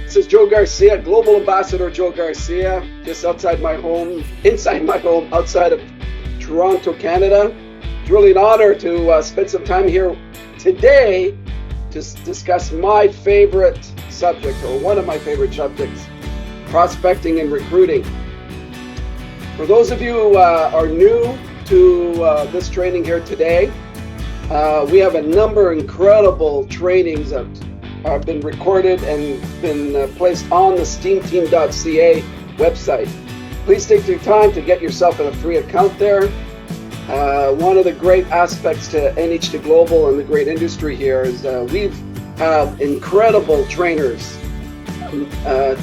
This is Joe Garcia, Global Ambassador Joe Garcia, just outside my home, inside my home, outside of Toronto, Canada. It's really an honor to spend some time here today to discuss my favorite subject, or one of my favorite subjects, prospecting and recruiting. For those of you who are new to this training here today, we have a number of incredible trainings that have been recorded and been placed on the steamteam.ca website. Please take your time to get yourself a free account there. One of the great aspects to NH2 Global and the great industry here is we have incredible trainers,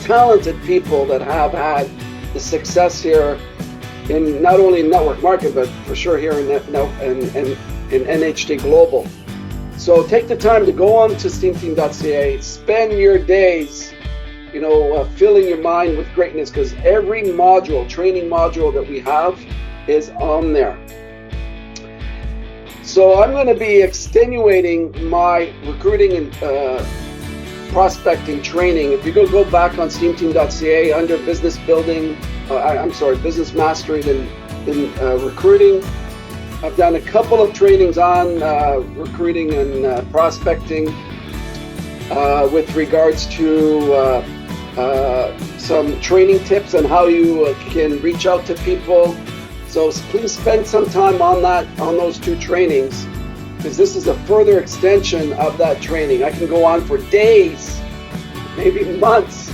talented people that have had the success here in not only network market, but for sure here in NH2 Global. So take the time to go on to steamteam.ca, spend your days, filling your mind with greatness, because every training module that we have is on there. So I'm going to be extenuating my recruiting and prospecting training. If you go back on steamteam.ca under business building, business mastery, then recruiting, I've done a couple of trainings on recruiting and prospecting with regards to some training tips on how you can reach out to people. So please spend some time on those two trainings, because this is a further extension of that training. I can go on for days, maybe months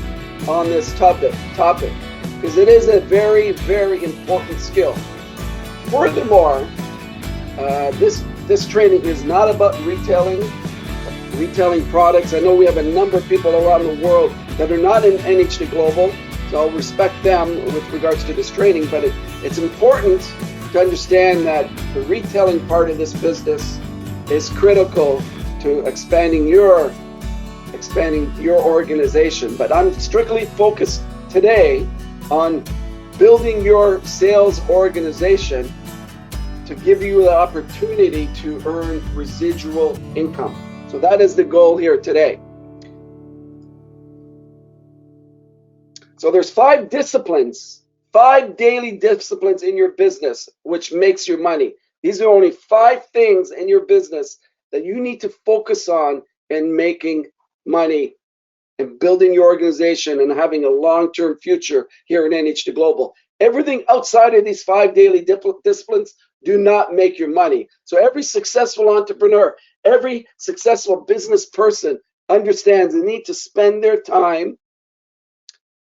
on this topic, because it is a very, very important skill. Furthermore, this training is not about retailing products. I know we have a number of people around the world that are not in NH2 Global, so I'll respect them with regards to this training, but it's important to understand that the retailing part of this business is critical to expanding your organization. But I'm strictly focused today on building your sales organization to give you the opportunity to earn residual income. So that is the goal here today. So there's 5 daily disciplines in your business which makes your money. These are only 5 things in your business that you need to focus on in making money and building your organization and having a long-term future here in NH2 Global. Everything outside of these 5 daily disciplines do not make your money. So every successful entrepreneur, every successful business person understands they need to spend their time,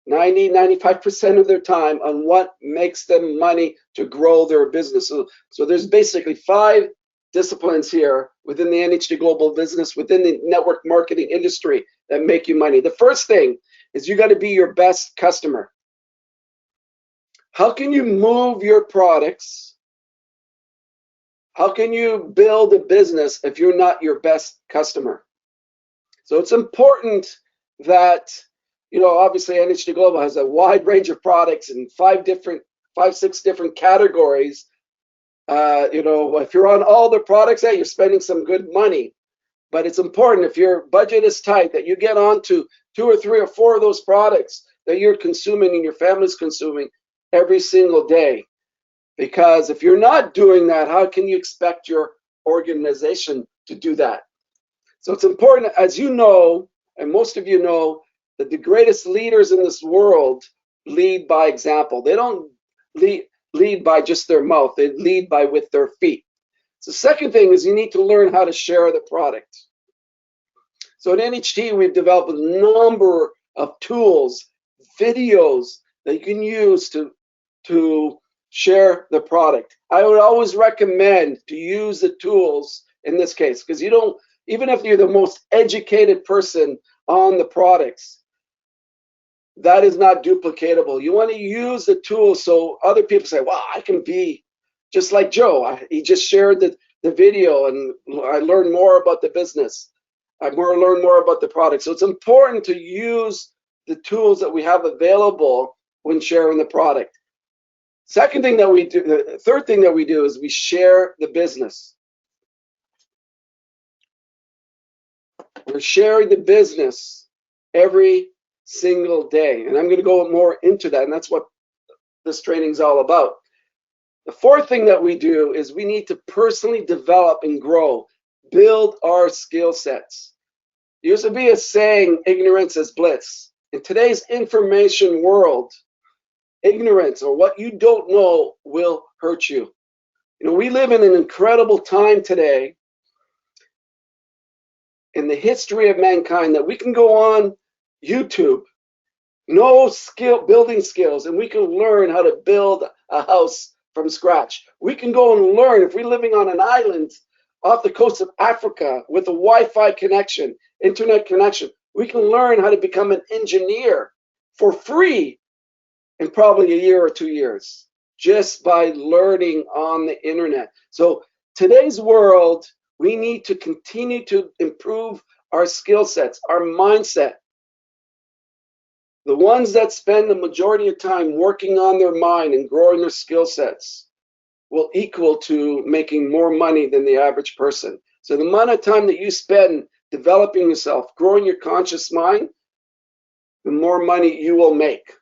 95% of their time, on what makes them money to grow their business. So there's basically 5 disciplines here within the NH2 Global business, within the network marketing industry, that make you money. The first thing is you got to be your best customer. How can you move your products? How can you build a business if you're not your best customer? So it's important that, obviously NH2 Global has a wide range of products in 6 different categories. If you're on all the products, you're spending some good money. But it's important, if your budget is tight, that you get on to 2 or 3 or 4 of those products that you're consuming and your family's consuming every single day. Because if you're not doing that, how can you expect your organization to do that? So it's important, as you know, and most of you know, that the greatest leaders in this world lead by example. They don't lead by just their mouth. They lead with their feet. So the second thing is you need to learn how to share the product. So at NHT, we've developed a number of tools, videos that you can use to share the product. I would always recommend to use the tools in this case, because even if you're the most educated person on the products, that is not duplicatable. You want to use the tools so other people say, wow, I can be just like Joe. He just shared the video and I learned more about the business. I learned more about the product. So it's important to use the tools that we have available when sharing the product. Third thing that we do is we share the business. We're sharing the business every single day. And I'm going to go more into that, and that's what this training is all about. The fourth thing that we do is we need to personally develop and grow, build our skill sets. There used to be a saying, ignorance is bliss. In today's information world, ignorance or what you don't know will hurt you. You know, we live in an incredible time today in the history of mankind that we can go on YouTube, no skill, building skills, and we can learn how to build a house from scratch. We can go and learn, if we're living on an island off the coast of Africa with a Wi-Fi connection, internet connection, we can learn how to become an engineer for free in probably a year or 2 years just by learning on the internet. So today's world, we need to continue to improve our skill sets, our mindset. The ones that spend the majority of time working on their mind and growing their skill sets will equal to making more money than the average person. So the amount of time that you spend developing yourself, growing your conscious mind, the more money you will make.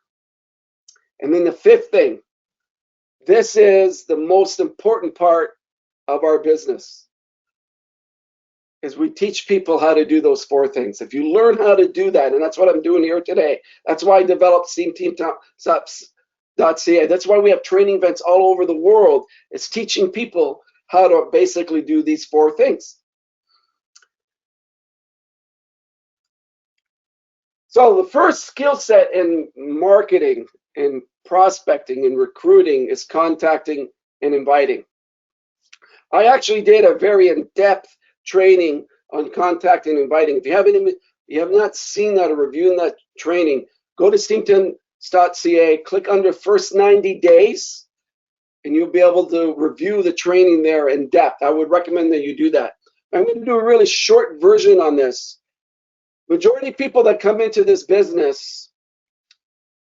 And then the fifth thing, this is the most important part of our business, is we teach people how to do those four things. If you learn how to do that, and that's what I'm doing here today, that's why I developed SteamTeam.ca. That's why we have training events all over the world. It's teaching people how to basically do these four things. So the first skill set in marketing and prospecting and recruiting is contacting and inviting. I actually did a very in-depth training on contacting and inviting. If you have not seen that or reviewing that training, go to SteamTeam.ca, click under first 90 days, and you'll be able to review the training there in depth. I would recommend that you do that. I'm going to do a really short version on this. Majority of people that come into this business,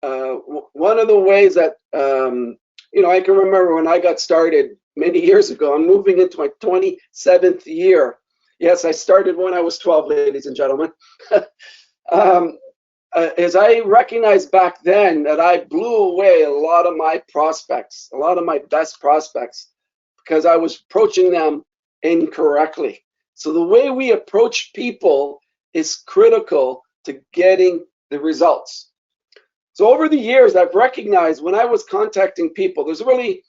one of the ways that, I can remember when I got started many years ago, I'm moving into my 27th year. Yes, I started when I was 12, ladies and gentlemen. As I recognized back then that I blew away a lot of my prospects, a lot of my best prospects, because I was approaching them incorrectly. So the way we approach people is critical to getting the results. So over the years, I've recognized when I was contacting people, there's really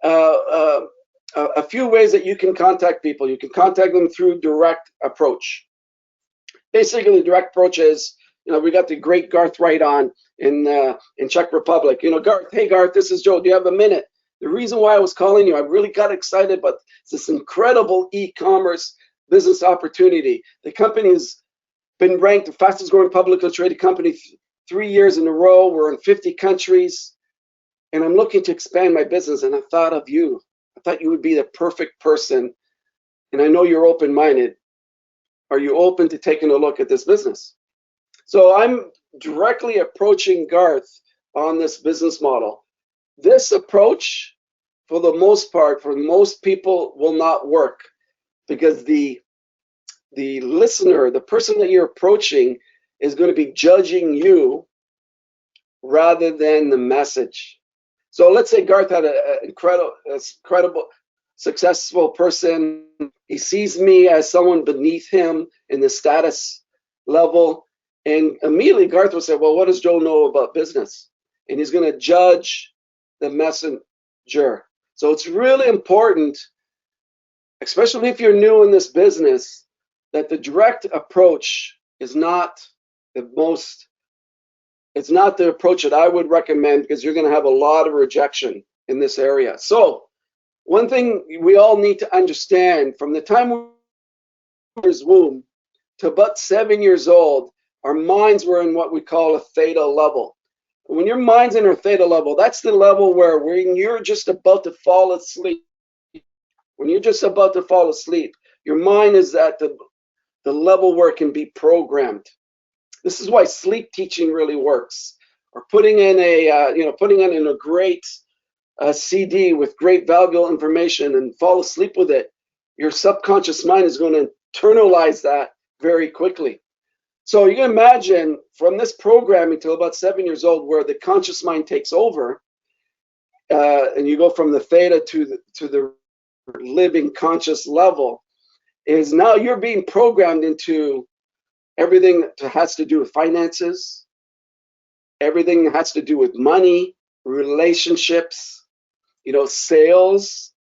a few ways that you can contact people. You can contact them through direct approach. Basically, the direct approach is, we got the great Garth Wright on in Czech Republic. Garth, hey Garth, this is Joe. Do you have a minute? The reason why I was calling you, I really got excited about this incredible e-commerce business opportunity. The company's been ranked the fastest growing publicly traded company 3 years in a row. We're in 50 countries, and I'm looking to expand my business, and I thought of you. I thought you would be the perfect person, and I know you're open-minded. Are you open to taking a look at this business? So I'm directly approaching Garth on this business model. This approach, for the most part, for most people, will not work because the listener, the person that you're approaching, is going to be judging you rather than the message. So let's say Garth had an incredible, successful person. He sees me as someone beneath him in the status level. And immediately Garth will say, well, what does Joe know about business? And he's going to judge the messenger. So it's really important, especially if you're new in this business, that the direct approach is not it's not the approach that I would recommend, because you're going to have a lot of rejection in this area. So one thing we all need to understand, from the time we were in the womb to about 7 years old, our minds were in what we call a theta level. When your mind's in a theta level, that's the level where when you're just about to fall asleep, your mind is at the level where it can be programmed. This is why sleep teaching really works, or putting in a great CD with great valuable information and fall asleep with it. Your subconscious mind is going to internalize that very quickly. So you can imagine from this programming till about 7 years old, where the conscious mind takes over, and you go from the theta to the living conscious level, is now you're being programmed into everything that has to do with finances, everything that has to do with money, relationships, sales.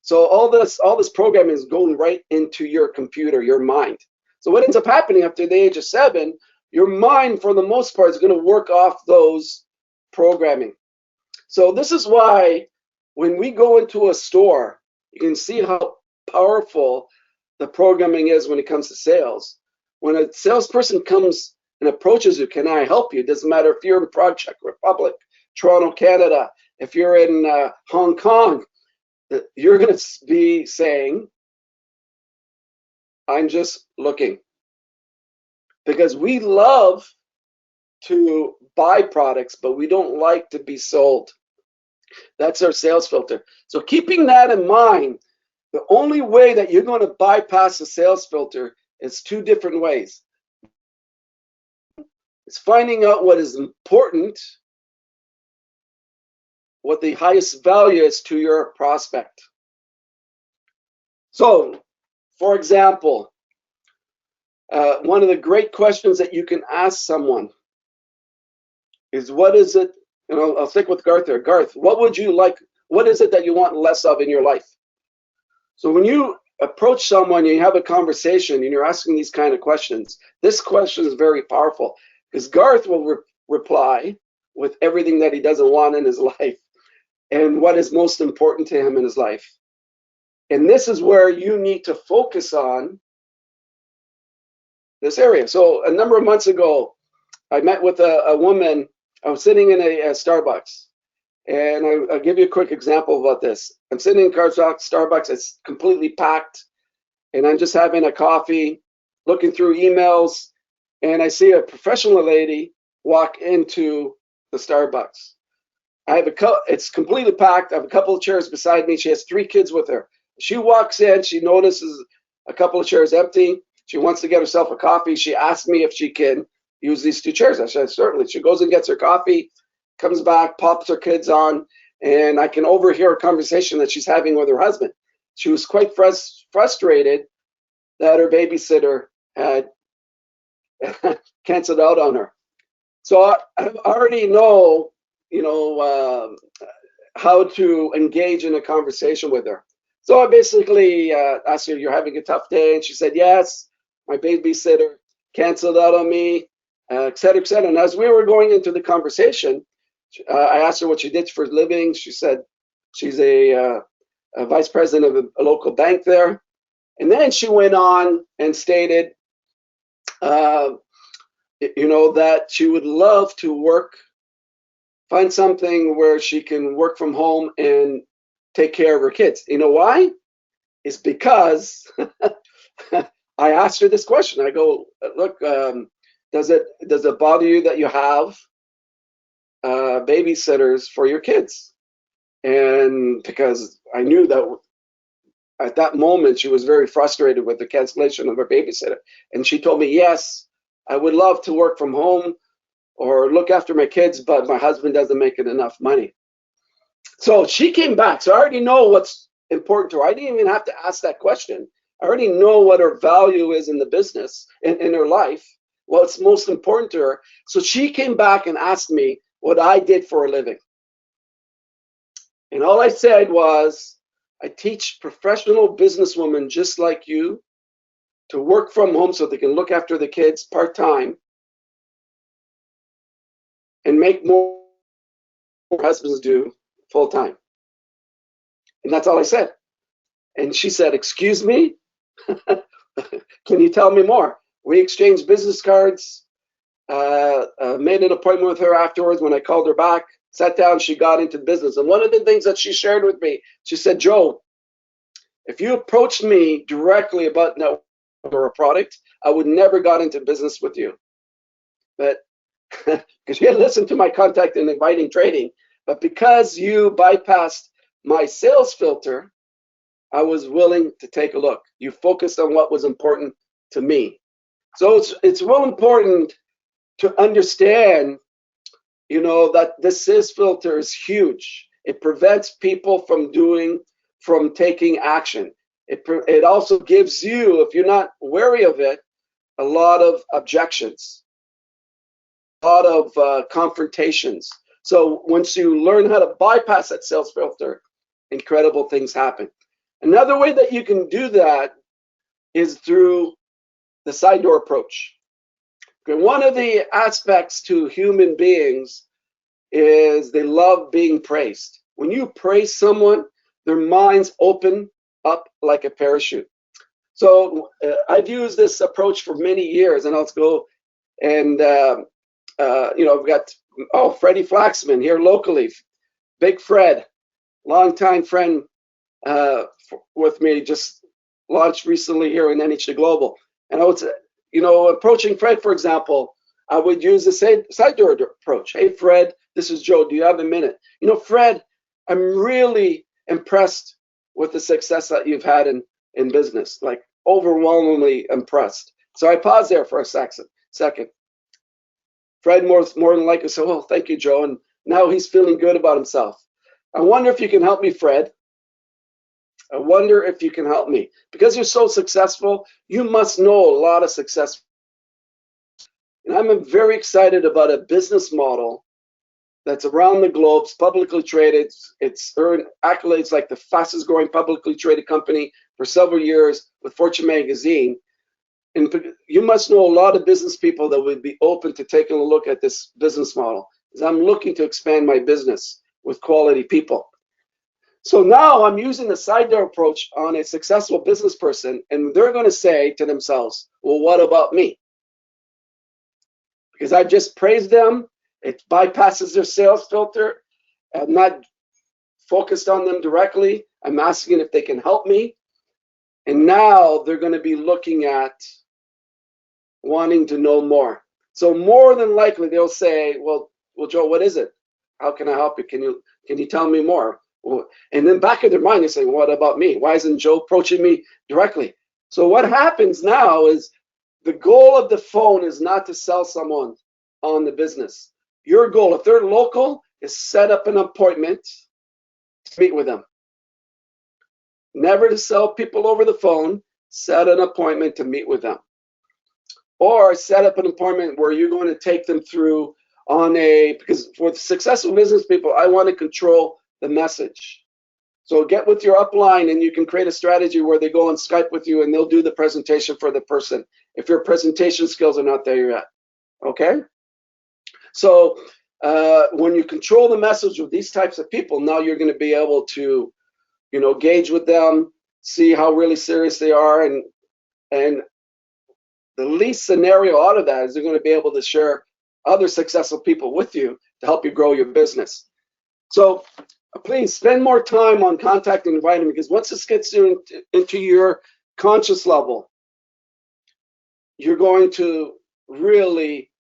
So all this programming is going right into your computer, your mind. So what ends up happening after the age of 7, your mind, for the most part, is going to work off those programming. So this is why when we go into a store, you can see how powerful the programming is when it comes to sales. When a salesperson comes and approaches you, can I help you? It doesn't matter if you're in Prague, Czech Republic, Toronto, Canada, if you're in Hong Kong, you're going to be saying, I'm just looking. Because we love to buy products, but we don't like to be sold. That's our sales filter. So keeping that in mind, the only way that you're going to bypass the sales filter is 2 different ways. It's finding out what is important, what the highest value is to your prospect. So, for example, one of the great questions that you can ask someone is, what is it, I'll stick with Garth there. Garth, what would you like, what is it that you want less of in your life? So when you approach someone, you have a conversation, and you're asking these kind of questions, this question is very powerful, because Garth will reply with everything that he doesn't want in his life and what is most important to him in his life. And this is where you need to focus on this area. So a number of months ago, I met with a woman. I was sitting in a Starbucks, and I'll give you a quick example about this. I'm sitting in Starbucks, it's completely packed, and I'm just having a coffee, looking through emails, and I see a professional lady walk into the Starbucks. It's completely packed. I have a couple of chairs beside me. She has 3 kids with her. She walks in, she notices a couple of chairs empty. She wants to get herself a coffee. She asked me if she can use these 2 chairs. I said, certainly. She goes and gets her coffee, comes back, pops her kids on, and I can overhear a conversation that she's having with her husband. She was quite frustrated that her babysitter had canceled out on her. So I already know, how to engage in a conversation with her. So I basically asked her, you're having a tough day? And she said, yes, my babysitter canceled out on me, et cetera, et cetera. And as we were going into the conversation, I asked her what she did for a living. She said she's a vice president of a local bank there. And then she went on and stated, that she would love to find something where she can work from home and take care of her kids. You know why? It's because I asked her this question. I go, look, does it bother you that you have babysitters for your kids? And because I knew that at that moment she was very frustrated with the cancellation of her babysitter. And she told me, yes, I would love to work from home or look after my kids, but my husband doesn't make enough money. So she came back. So I already know what's important to her. I didn't even have to ask that question. I already know what her value is in the business, in her life, what's most important to her. So she came back and asked me what I did for a living. And all I said was, I teach professional businesswomen just like you to work from home so they can look after the kids part-time and make more husbands do full-time. And that's all I said. And she said, excuse me? Can you tell me more? We exchanged business cards, made an appointment with her afterwards. When I called her back, sat down, she got into the business. And one of the things that she shared with me, she said, Joe, if you approached me directly about network or a product, I would never got into business with you. But because you had listened to my contact and inviting trading, but because you bypassed my sales filter, I was willing to take a look. You focused on what was important to me. So it's real important to understand, that this SIS filter is huge. It prevents people from taking action. It also gives you, if you're not wary of it, a lot of objections, a lot of confrontations. So once you learn how to bypass that sales filter, incredible things happen. Another way that you can do that is through the side door approach. Okay, one of the aspects to human beings is they love being praised. When you praise someone, their minds open up like a parachute. So I've used this approach for many years, and I'll go and I've got Freddie Flaxman here locally, Big Fred, longtime friend with me, just launched recently here in NHD Global, and I would say, approaching Fred, for example, I would use the side door approach. Hey, Fred, this is Joe. Do you have a minute? Fred, I'm really impressed with the success that you've had in business, like overwhelmingly impressed. So I pause there for a second. Fred more than likely said, well, thank you, Joe. And now he's feeling good about himself. I wonder if you can help me, Fred. I wonder if you can help me. Because you're so successful, you must know a lot of success. And I'm very excited about a business model that's around the globe, it's publicly traded. It's earned accolades like the fastest growing publicly traded company for several years with Fortune magazine. And you must know a lot of business people that would be open to taking a look at this business model, because I'm looking to expand my business with quality people. So now I'm using the side door approach on a successful business person, and they're going to say to themselves, well, what about me? Because I just praised them. It bypasses their sales filter. I'm not focused on them directly. I'm asking if they can help me. And now they're going to be looking at wanting to know more. So more than likely they'll say, well, Joe, what is it? How can I help you? Can you tell me more? And then back in their mind, they say, what about me? Why isn't Joe approaching me directly? So what happens now is the goal of the phone is not to sell someone on the business. Your goal, if they're local, is set up an appointment to meet with them. Never to sell people over the phone, set an appointment to meet with them. Or set up an appointment where you're going to take them through because for successful business people, I want to control the message. So get with your upline and you can create a strategy where they go on Skype with you and they'll do the presentation for the person if your presentation skills are not there yet. Okay? So when you control the message with these types of people, now you're going to be able to, gauge with them, see how really serious they are, and the least scenario out of that is they're going to be able to share other successful people with you to help you grow your business. So please spend more time on contacting and inviting, because once this gets into your conscious level, you're going to really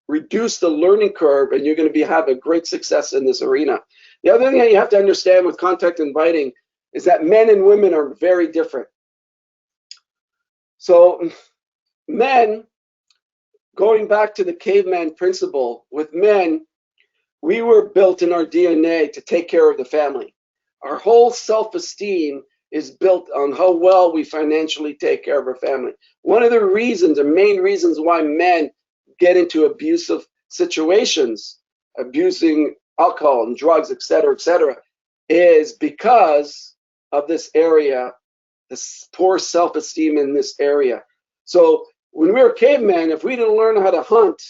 reduce the learning curve, and you're going to have a great success in this arena. The other thing that you have to understand with contact inviting is that men and women are very different. So men, going back to the caveman principle, with men, we were built in our DNA to take care of the family. Our whole self-esteem is built on how well we financially take care of our family. One of the main reasons why men get into abusive situations, abusing alcohol and drugs, et cetera, is because of this area, this poor self-esteem in this area. So when we were cavemen, if we didn't learn how to hunt,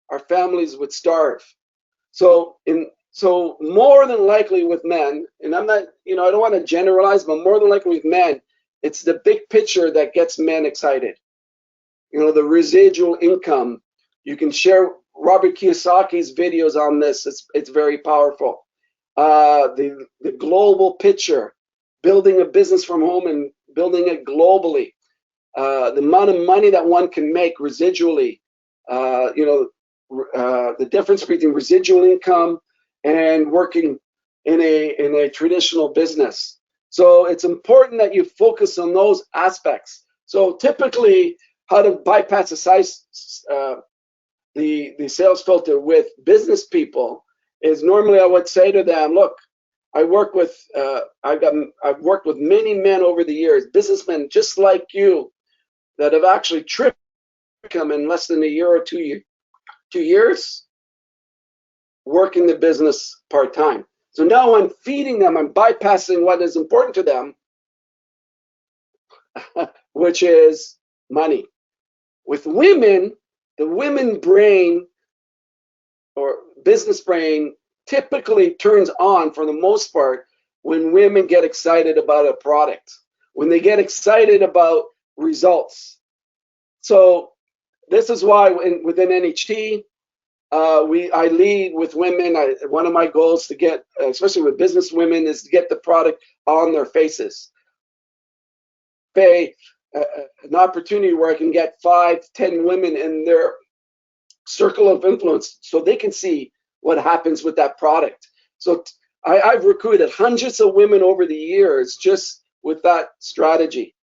our families would starve. So more than likely with men, and I'm not, I don't want to generalize, but more than likely with men, it's the big picture that gets men excited. The residual income. You can share Robert Kiyosaki's videos on this. It's very powerful. The global picture, building a business from home and building it globally. The amount of money that one can make residually. The difference between residual income and working in a traditional business. So it's important that you focus on those aspects. So typically, how to bypass the sales filter with business people is normally I would say to them, look, I've worked with many men over the years, businessmen just like you, that have actually tripped them in less than a year or 2 years working the business part-time. So now I'm feeding them, I'm bypassing what is important to them, which is money. With women, the women brain or business brain typically turns on for the most part when women get excited about a product, when they get excited about results. So this is why within NHT, I lead with women. One of my goals to get, especially with business women, is to get the product on their faces. An opportunity where I can get 5 to 10 women in their circle of influence so they can see what happens with that product. So I've recruited hundreds of women over the years just with that strategy,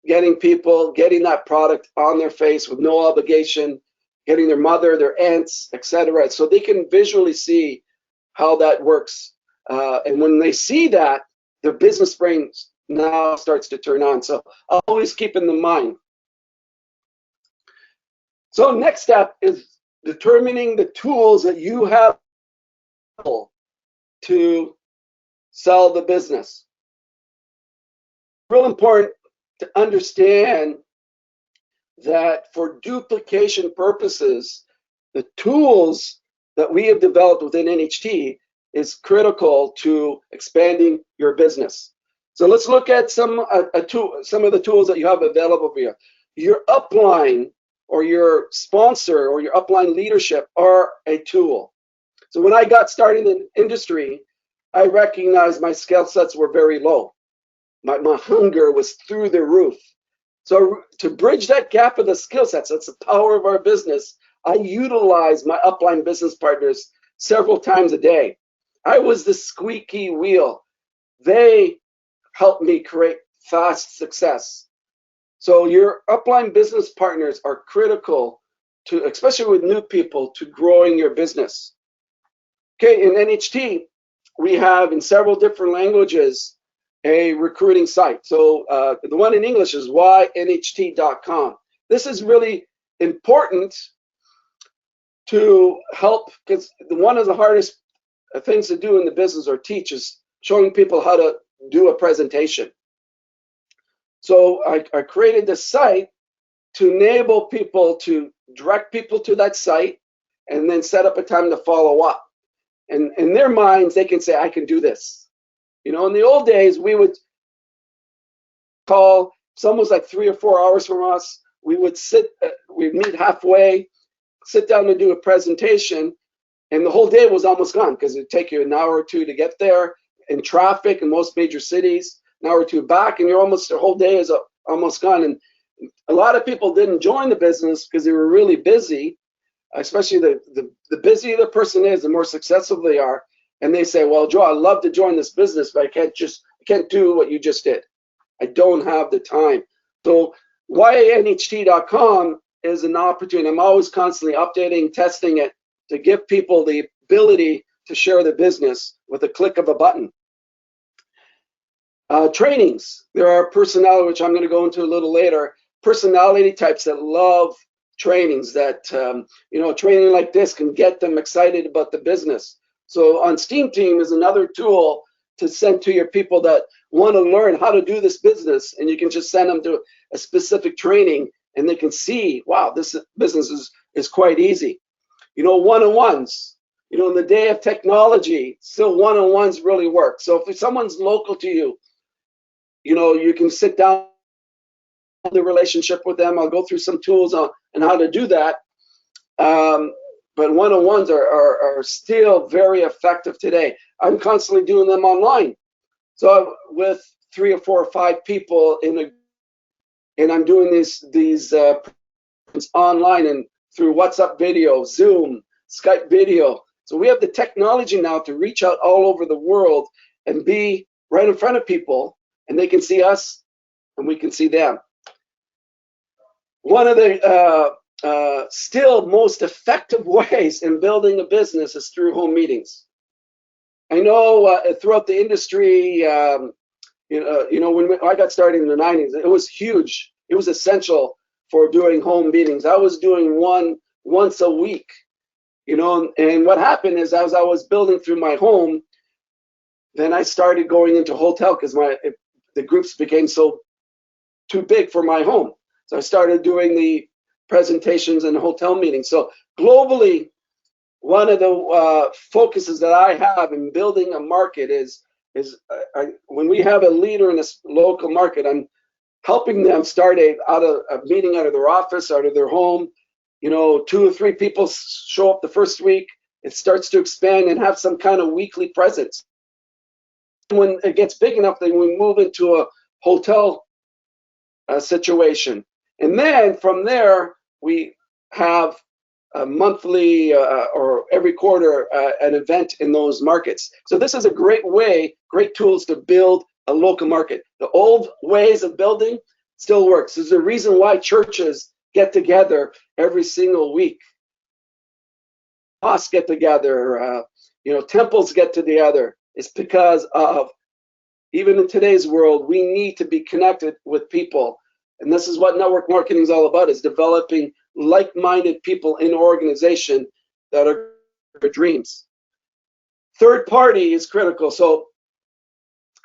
getting that product on their face with no obligation, getting their mother, their aunts, etc., so they can visually see how that works. And when they see that, their business brain now starts to turn on. So I'll always keep in the mind. So next step is determining the tools that you have to sell the business. Real important to understand that for duplication purposes, the tools that we have developed within NHT is critical to expanding your business. So let's look at some of the tools that you have available for you. Your upline or your sponsor or your upline leadership are a tool. So when I got started in industry, I recognized my skill sets were very low. My hunger was through the roof. So to bridge that gap of the skill sets, that's the power of our business, I utilize my upline business partners several times a day. I was the squeaky wheel. They helped me create fast success. So your upline business partners are critical to, especially with new people, to growing your business. Okay, in NHT, we have in several different languages a recruiting site. So the one in English is ynht.com. This is really important to help, because one of the hardest things to do in the business or teach is showing people how to do a presentation. So I created this site to enable people to direct people to that site and then set up a time to follow up. And in their minds, they can say, I can do this. You know, in the old days, we would call, someone's like 3 or 4 hours from us. We would we'd meet halfway, sit down and do a presentation, and the whole day was almost gone because it'd take you an hour or two to get there in traffic in most major cities, an hour or two back, and the whole day is almost gone. And a lot of people didn't join the business because they were really busy, especially the busier the person is, the more successful they are. And they say, well, Joe, I'd love to join this business, but I can't do what you just did. I don't have the time. So ynht.com is an opportunity. I'm always constantly updating, testing it to give people the ability to share the business with a click of a button. Trainings. There are personality, which I'm going to go into a little later, personality types that love trainings, that training like this can get them excited about the business. So on Steam Team is another tool to send to your people that want to learn how to do this business, and you can just send them to a specific training and they can see, wow, this business is quite easy. You know, one-on-ones, in the day of technology, still one-on-ones really work. So if someone's local to you, you can sit down, the relationship with them. I'll go through some tools on how to do that. But one-on-ones are still very effective today. I'm constantly doing them online. So with 3 or 4 or 5 people and I'm doing these online and through WhatsApp video, Zoom, Skype video. So we have the technology now to reach out all over the world and be right in front of people, and they can see us and we can see them. one of the still most effective ways in building a business is through home meetings. I know throughout the industry, when I got started in the 90s, it was huge. It was essential for doing home meetings. I was doing one once a week, and what happened is as I was building through my home, then I started going into hotel because the groups became so too big for my home. So I started doing the presentations and hotel meetings. So globally, one of the focuses that I have in building a market is when we have a leader in this local market, I'm helping them start a meeting out of their office, out of their home. 2 or 3 people show up the first week. It starts to expand and have some kind of weekly presence. When it gets big enough, then we move into a hotel situation. And then from there, we have a monthly or every quarter an event in those markets. So this is a great tools to build a local market. The old ways of building still works. There's a reason why churches get together every single week. Mosques get together, temples get together. It's because of, even in today's world, we need to be connected with people. And this is what network marketing is all about, is developing like-minded people in an organization that are dreams. Third party is critical. So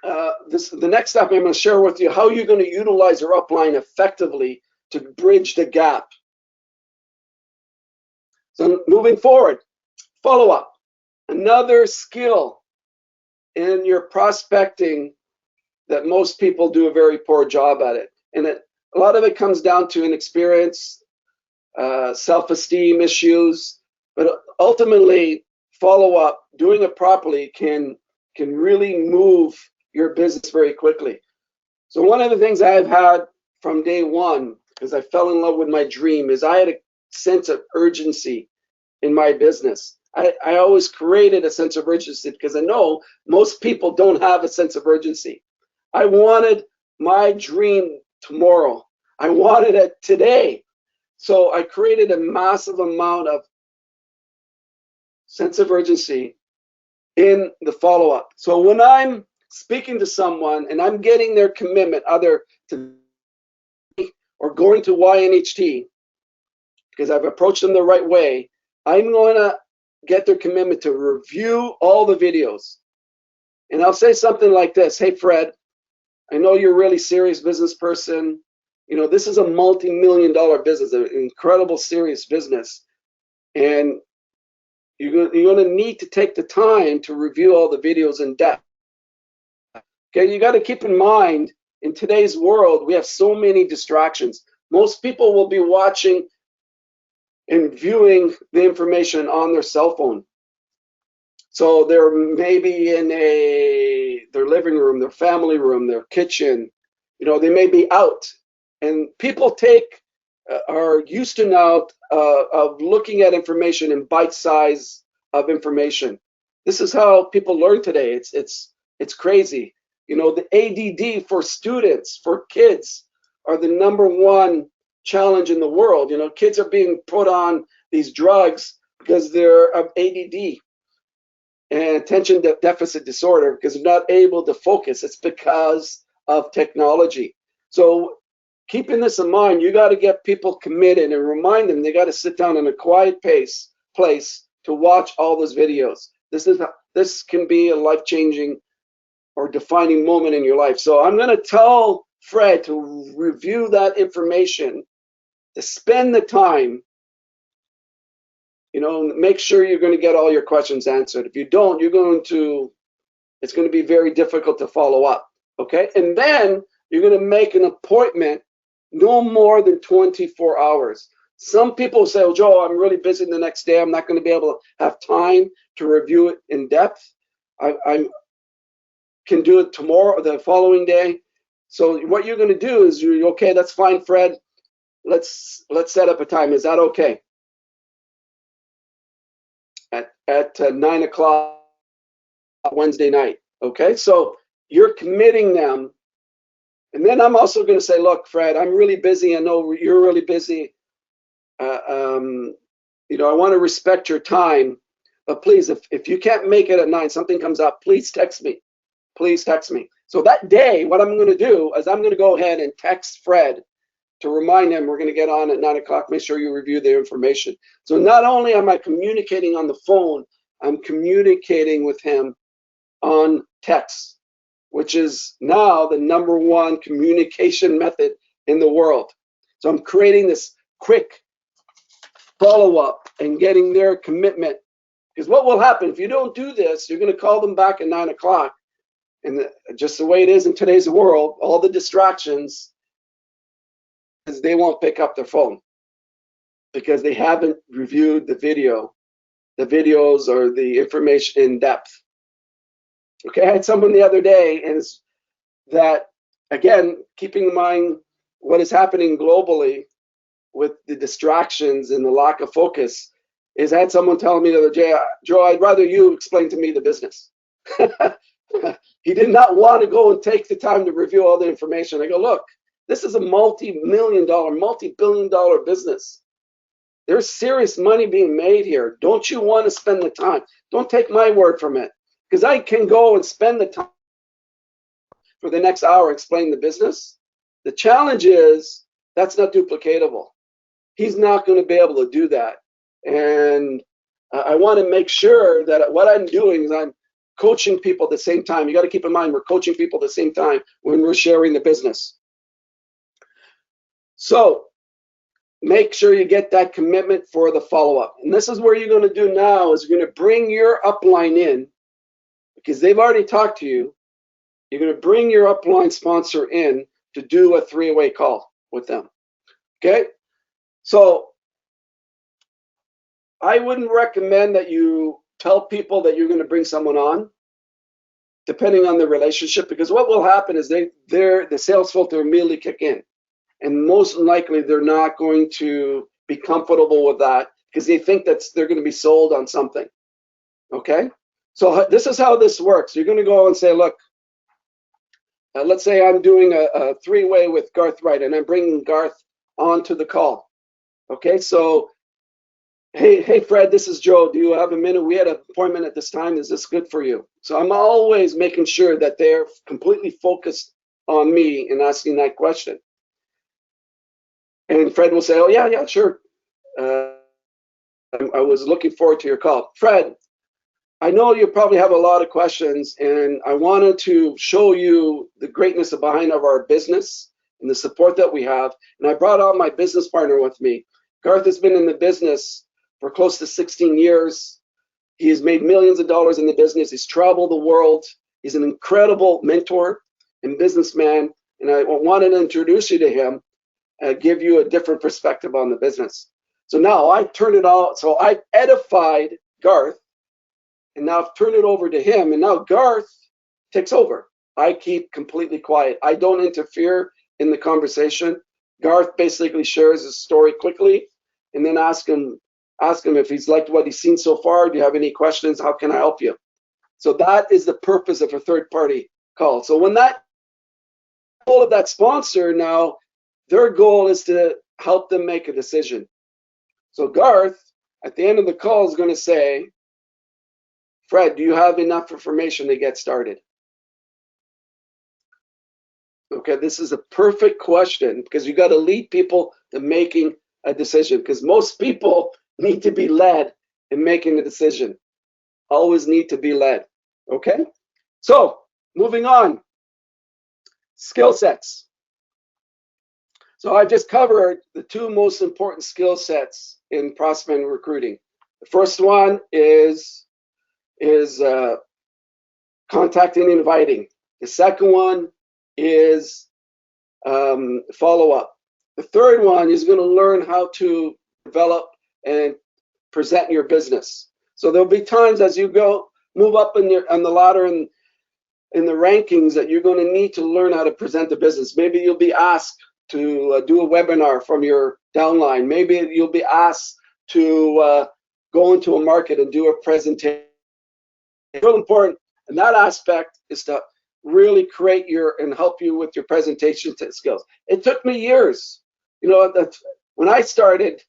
the next step I'm going to share with you how you're going to utilize your upline effectively to bridge the gap. So moving forward, follow-up. Another skill in your prospecting that most people do a very poor job at it. And a lot of it comes down to inexperience, self-esteem issues, but ultimately follow-up, doing it properly can really move your business very quickly. So one of the things I've had from day one, because I fell in love with my dream, is I had a sense of urgency in my business. I always created a sense of urgency because I know most people don't have a sense of urgency. I wanted my dream tomorrow. I wanted it today. So I created a massive amount of sense of urgency in the follow-up. So when I'm speaking to someone and I'm getting their commitment, either to me or going to YNHT, because I've approached them the right way, I'm going to get their commitment to review all the videos. And I'll say something like this: hey, Fred, I know you're a really serious business person. This is a multi-million-dollar business, an incredible serious business. And you're going to need to take the time to review all the videos in depth. Okay, you got to keep in mind, in today's world, we have so many distractions. Most people will be watching and viewing the information on their cell phone. So they're maybe in their living room, their family room, their kitchen. They may be out. And people are used to now of looking at information in bite size of information. This is how people learn today. It's crazy. The ADD for students, for kids, are the #1 challenge in the world. Kids are being put on these drugs because they're of ADD and attention deficit disorder, because they're not able to focus. It's because of technology. So keeping this in mind, you got to get people committed and remind them they got to sit down in a quiet place to watch all those videos. This can be a life-changing or defining moment in your life. So I'm going to tell Fred to review that information, to spend the time, make sure you're going to get all your questions answered. If you don't, it's going to be very difficult to follow up. Okay, and then you're going to make an appointment no more than 24 hours. Some people say, oh, Joe, I'm really busy the next day. I'm not going to be able to have time to review it in depth. I can do it tomorrow or the following day. So what you're going to do is, okay, that's fine, Fred. Let's set up a time. Is that okay? At 9 o'clock Wednesday night. Okay, so you're committing them And then I'm also going to say, look, Fred, I'm really busy. I know you're really busy. I want to respect your time, but please, if you can't make it at 9, something comes up, please text me. Please text me. So that day, what I'm going to do is I'm going to go ahead and text Fred to remind him we're going to get on at 9 o'clock. Make sure you review the information. So not only am I communicating on the phone, I'm communicating with him on text, which is now the #1 communication method in the world. So I'm creating this quick follow-up and getting their commitment. Because what will happen if you don't do this, you're going to call them back at 9 o'clock. And just the way it is in today's world, all the distractions, is they won't pick up their phone because they haven't reviewed the videos or the information in depth. Okay, I had someone the other day, and it's that, again, keeping in mind what is happening globally with the distractions and the lack of focus, is I had someone telling me the other day, Joe, I'd rather you explain to me the business. He did not want to go and take the time to review all the information. I go, look, this is a multi-million-dollar, multi-billion-dollar business. There's serious money being made here. Don't you want to spend the time? Don't take my word from it, because I can go and spend the time for the next hour explaining the business. The challenge is that's not duplicatable. He's not going to be able to do that. And I want to make sure that what I'm doing is I'm coaching people at the same time. You got to keep in mind we're coaching people at the same time when we're sharing the business. So make sure you get that commitment for the follow-up. And this is where you're going to do now is you're going to bring your upline in because they've already talked to you. You're going to bring your upline sponsor in to do a 3-way call with them. Okay? So I wouldn't recommend that you tell people that you're going to bring someone on, depending on the relationship, because what will happen is the sales filter immediately kick in. And most likely they're not going to be comfortable with that because they think that they're going to be sold on something. Okay? So this is how this works. You're going to go and say, look, let's say I'm doing a 3-way with Garth Wright and I'm bringing Garth onto the call. Okay, so hey Fred, this is Joe. Do you have a minute? We had an appointment at this time. Is this good for you? So I'm always making sure that they're completely focused on me and asking that question. And Fred will say, oh, yeah, sure. I was looking forward to your call. Fred, I know you probably have a lot of questions, and I wanted to show you the greatness behind our business and the support that we have. And I brought on my business partner with me. Garth has been in the business for close to 16 years. He has made millions of dollars in the business. He's traveled the world. He's an incredible mentor and businessman. And I wanted to introduce you to him, give you a different perspective on the business. So now I've turned it all. So I've edified Garth, and now I've turned it over to him. And now Garth takes over. I keep completely quiet. I don't interfere in the conversation. Garth basically shares his story quickly, and then ask him if he's liked what he's seen so far. Do you have any questions? How can I help you? So that is the purpose of a third-party call. So when that goal of that sponsor now, their goal is to help them make a decision. So Garth, at the end of the call, is going to say, Fred, do you have enough information to get started? Okay, this is a perfect question because you got to lead people to making a decision, because most people need to be led in making a decision. Always need to be led. Okay, so moving on. Skill sets. So I've just covered the 2 most important skill sets in prospect recruiting. The first one is contacting and inviting. The second one is follow-up. The third one is going to learn how to develop and present your business. So there'll be times as you go move up on the ladder and in the rankings that you're going to need to learn how to present the business. Maybe you'll be asked to do a webinar from your downline. Maybe you'll be asked to go into a market and do a presentation. It's real important, and that aspect is to really create your and help you with your presentation skills. It took me years. You know, when I started,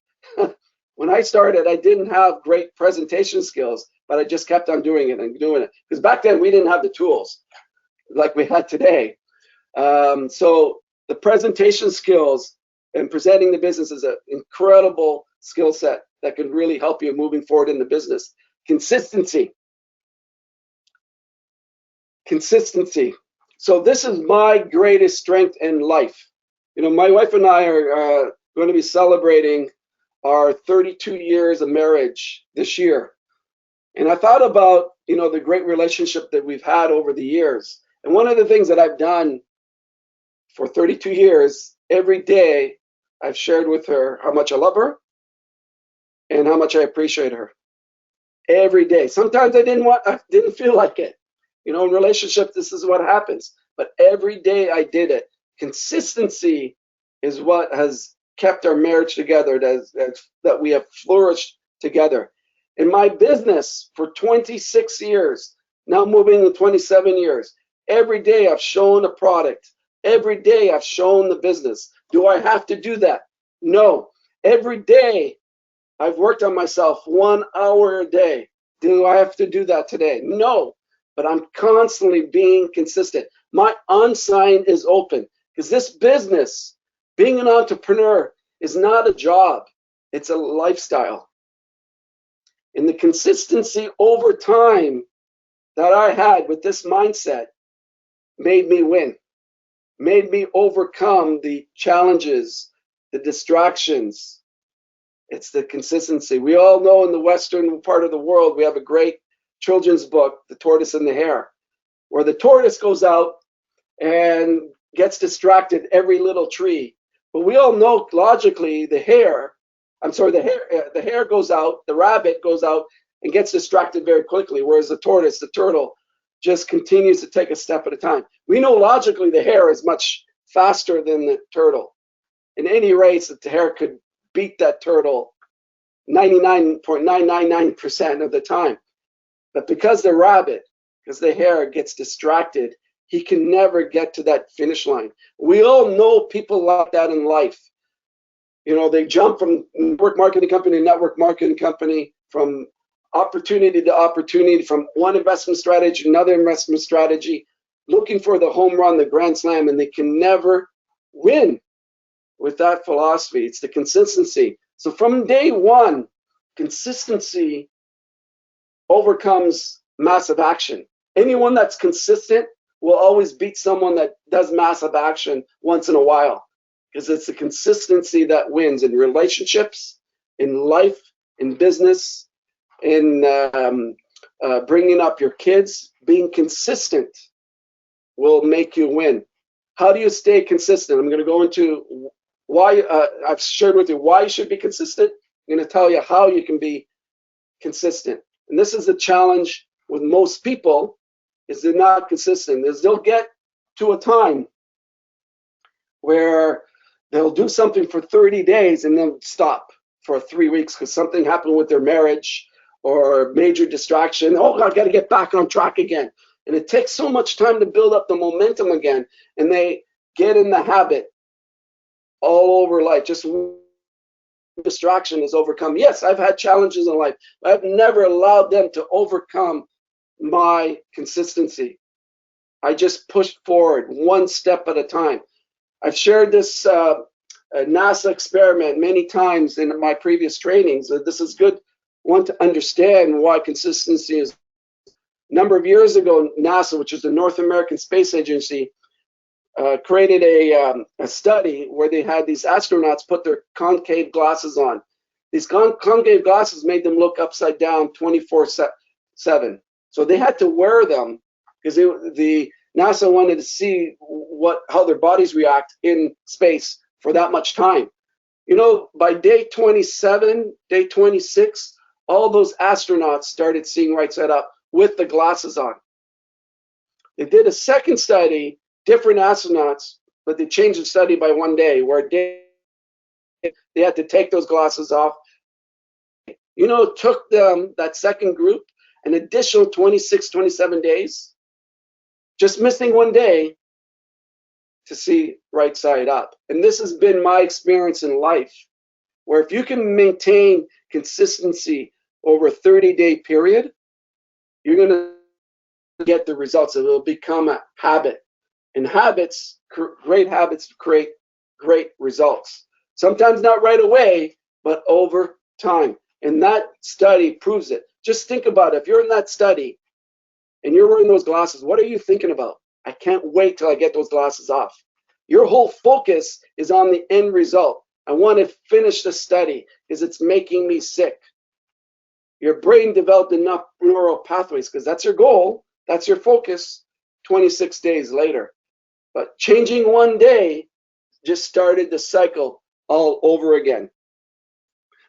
when I started, I didn't have great presentation skills, but I just kept on doing it and doing it. Because back then we didn't have the tools like we had today. So the presentation skills and presenting the business is an incredible skill set that can really help you moving forward in the business. Consistency. Consistency. So this is my greatest strength in life. You know, my wife and I are going to be celebrating our 32 years of marriage this year. And I thought about, you know, the great relationship that we've had over the years. And one of the things that I've done for 32 years, every day I've shared with her how much I love her and how much I appreciate her. Every day. Sometimes I didn't feel like it. You know, in relationships, this is what happens. But every day I did it. Consistency is what has kept our marriage together, that we have flourished together. In my business for 26 years, now moving to 27 years, every day I've shown a product. Every day I've shown the business. Do I have to do that? No. Every day I've worked on myself 1 hour a day. Do I have to do that today? No. But I'm constantly being consistent. My unsigned is open because this business, being an entrepreneur, is not a job. It's a lifestyle. And the consistency over time that I had with this mindset made me win, made me overcome the challenges, the distractions. It's the consistency. We all know in the Western part of the world, we have a great children's book, The Tortoise and the Hare, where the tortoise goes out and gets distracted every little tree. But we all know logically the hare goes out, the rabbit goes out and gets distracted very quickly, whereas the tortoise, the turtle, just continues to take a step at a time. We know logically the hare is much faster than the turtle. In any race, the hare could beat that turtle 99.999% of the time. But because the hare gets distracted, he can never get to that finish line. We all know people like that in life. You know, they jump from network marketing company to network marketing company, from opportunity to opportunity, from one investment strategy to another investment strategy, looking for the home run, the grand slam, and they can never win with that philosophy. It's the consistency. So from day one, consistency overcomes massive action. Anyone that's consistent will always beat someone that does massive action once in a while, because it's the consistency that wins in relationships, in life, in business, in bringing up your kids. Being consistent will make you win. How do you stay consistent? I'm going to go into why. I've shared with you why you should be consistent. I'm going to tell you how you can be consistent. And this is the challenge with most people, is they're not consistent. Is they'll get to a time where they'll do something for 30 days and then stop for 3 weeks because something happened with their marriage or major distraction. Oh, I got to get back on track again. And it takes so much time to build up the momentum again. And they get in the habit all over life. Just distraction is overcome. Yes, I've had challenges in life, but I've never allowed them to overcome my consistency. I just pushed forward one step at a time. I've shared this NASA experiment many times in my previous trainings. This is good one to understand why consistency is. A number of years ago, NASA, which is the North American Space Agency, created a study where they had these astronauts put their concave glasses on. These concave glasses made them look upside down 24/7. So they had to wear them because the NASA wanted to see how their bodies react in space for that much time. You know, by day 27, day 26, all those astronauts started seeing right side up with the glasses on. They did a second study, different astronauts, but they changed the study by 1 day, where they had to take those glasses off. You know, it took them, that second group, an additional 26, 27 days just missing one day to see right side up. And this has been my experience in life, where if you can maintain consistency over a 30-day period, you're going to get the results. It will become a habit. And habits, great habits create great results. Sometimes not right away, but over time. And that study proves it. Just think about it. If you're in that study and you're wearing those glasses, what are you thinking about? I can't wait till I get those glasses off. Your whole focus is on the end result. I want to finish the study because it's making me sick. Your brain developed enough neural pathways because that's your goal. That's your focus 26 days later. But changing one day just started the cycle all over again.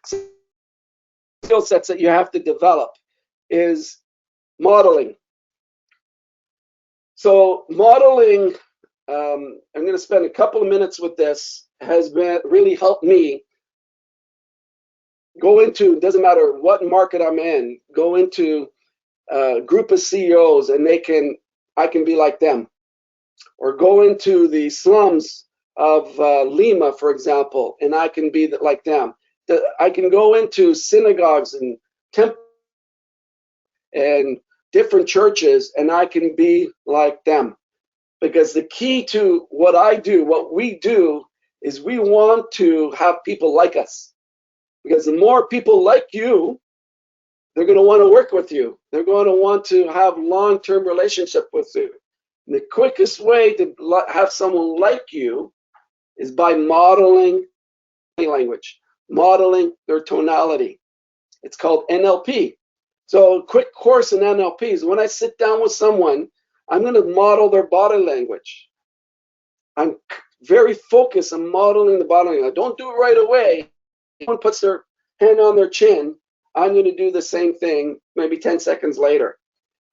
So skill sets that you have to develop is modeling. So modeling, I'm going to spend a couple of minutes with this, has been really helped me go into, doesn't matter what market I'm in, go into a group of CEOs and I can be like them. Or go into the slums of Lima, for example, and I can be like them. I can go into synagogues and temples and different churches, and I can be like them. Because the key to what I do, what we do, is we want to have people like us. Because the more people like you, they're going to want to work with you. They're going to want to have long-term relationship with you. And the quickest way to have someone like you is by modeling language, modeling their tonality. It's called NLP. So a quick course in NLP is when I sit down with someone, I'm going to model their body language. I'm very focused on modeling the body language. I don't do it right away. If someone puts their hand on their chin, I'm going to do the same thing maybe 10 seconds later.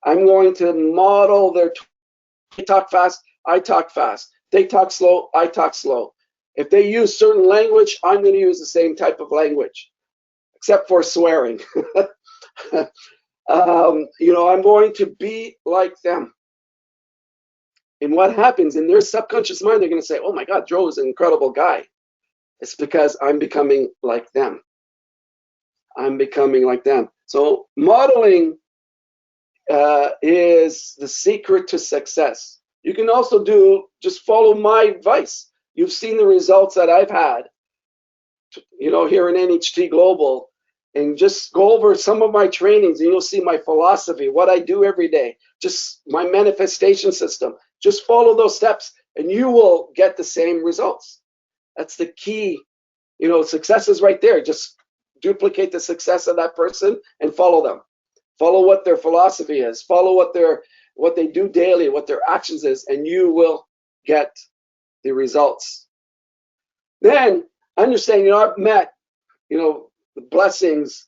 I'm going to model their they talk fast, I talk fast. They talk slow, I talk slow. If they use certain language, I'm going to use the same type of language, except for swearing. I'm going to be like them. And what happens in their subconscious mind, they're going to say, oh my God, Joe is an incredible guy. It's because I'm becoming like them. I'm becoming like them. So modeling is the secret to success. You can also just follow my advice. You've seen the results that I've had, here in NHT Global, and just go over some of my trainings and you'll see my philosophy, what I do every day, just my manifestation system. Just follow those steps and you will get the same results. That's the key. Success is right there. Just duplicate the success of that person and follow them. Follow what their philosophy is. Follow what they do daily, what their actions is, and you will get the results. Then understand, I've met, the blessings,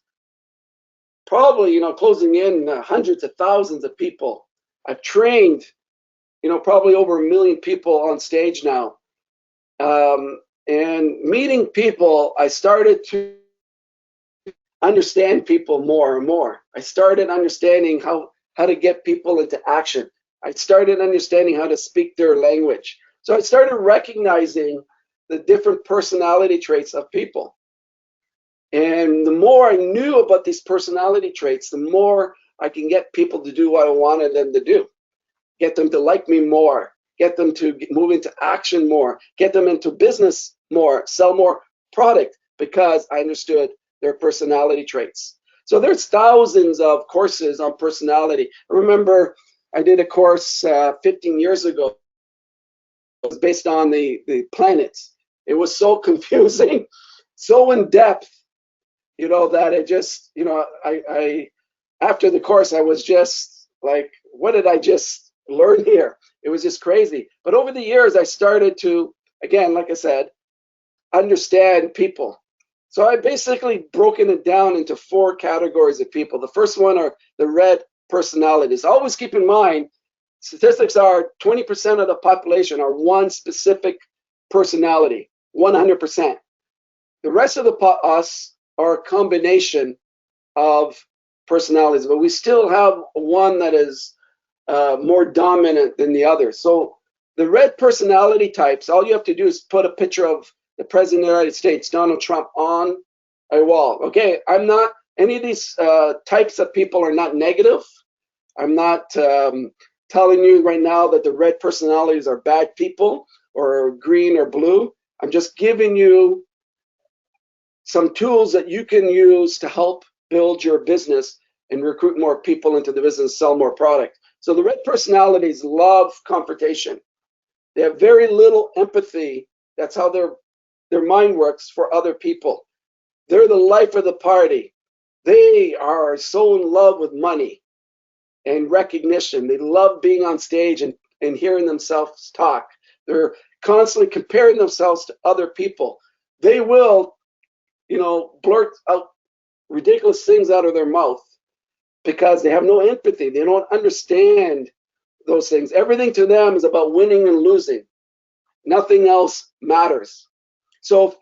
probably, closing in hundreds of thousands of people. I've trained, probably over 1 million people on stage now. And meeting people, I started to understand people more and more. I started understanding how to get people into action. I started understanding how to speak their language. So I started recognizing the different personality traits of people. And the more I knew about these personality traits, the more I can get people to do what I wanted them to do. Get them to like me more, get them to move into action more, get them into business more, sell more product, because I understood their personality traits. So there's thousands of courses on personality. I remember I did a course 15 years ago. It was based on the planets. It was so confusing, so in depth, that it just, I after the course, I was just like, what did I just learn here? It was just crazy. But over the years, I started to, again, like I said, understand people. So I basically broken it down into 4 categories of people. The first one are the red personalities. Always keep in mind, statistics are 20% of the population are one specific personality, 100%. The rest of us are a combination of personalities, but we still have one that is more dominant than the others. So the red personality types, all you have to do is put a picture of the President of the United States, Donald Trump, on a wall. Okay, I'm not, any of these types of people are not negative. I'm not telling you right now that the red personalities are bad people or green or blue. I'm just giving you some tools that you can use to help build your business and recruit more people into the business, sell more product. So the red personalities love confrontation. They have very little empathy. That's how their mind works for other people. They're the life of the party. They are so in love with money and recognition. They love being on stage and hearing themselves talk. They're constantly comparing themselves to other people. They will, blurt out ridiculous things out of their mouth because they have no empathy. They don't understand those things. Everything to them is about winning and losing. Nothing else matters. So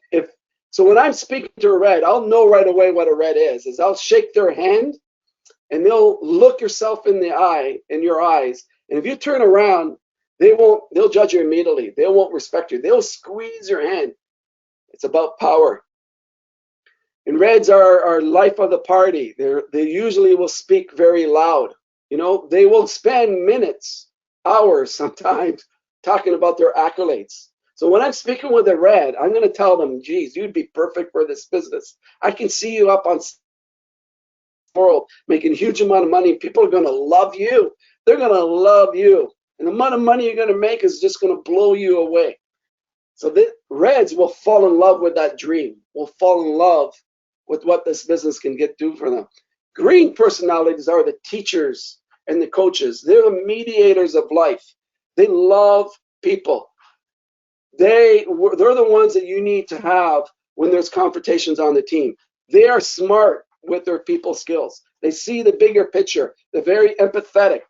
when I'm speaking to a red, I'll know right away what a red is I'll shake their hand and they'll look yourself in the eye, in your eyes. And if you turn around, they'll judge you immediately. They won't respect you. They'll squeeze your hand. It's about power. And reds are life of the party. They usually will speak very loud. They will spend minutes, hours sometimes, talking about their accolades. So when I'm speaking with a red, I'm going to tell them, geez, you'd be perfect for this business. I can see you up on world making a huge amount of money. People are going to love you. They're going to love you. And the amount of money you're going to make is just going to blow you away. So the reds will fall in love with that dream, will fall in love with what this business can do for them. Green personalities are the teachers and the coaches. They're the mediators of life. They love people. They're the ones that you need to have when there's confrontations on the team. They are smart with their people skills. They see the bigger picture. They're very empathetic.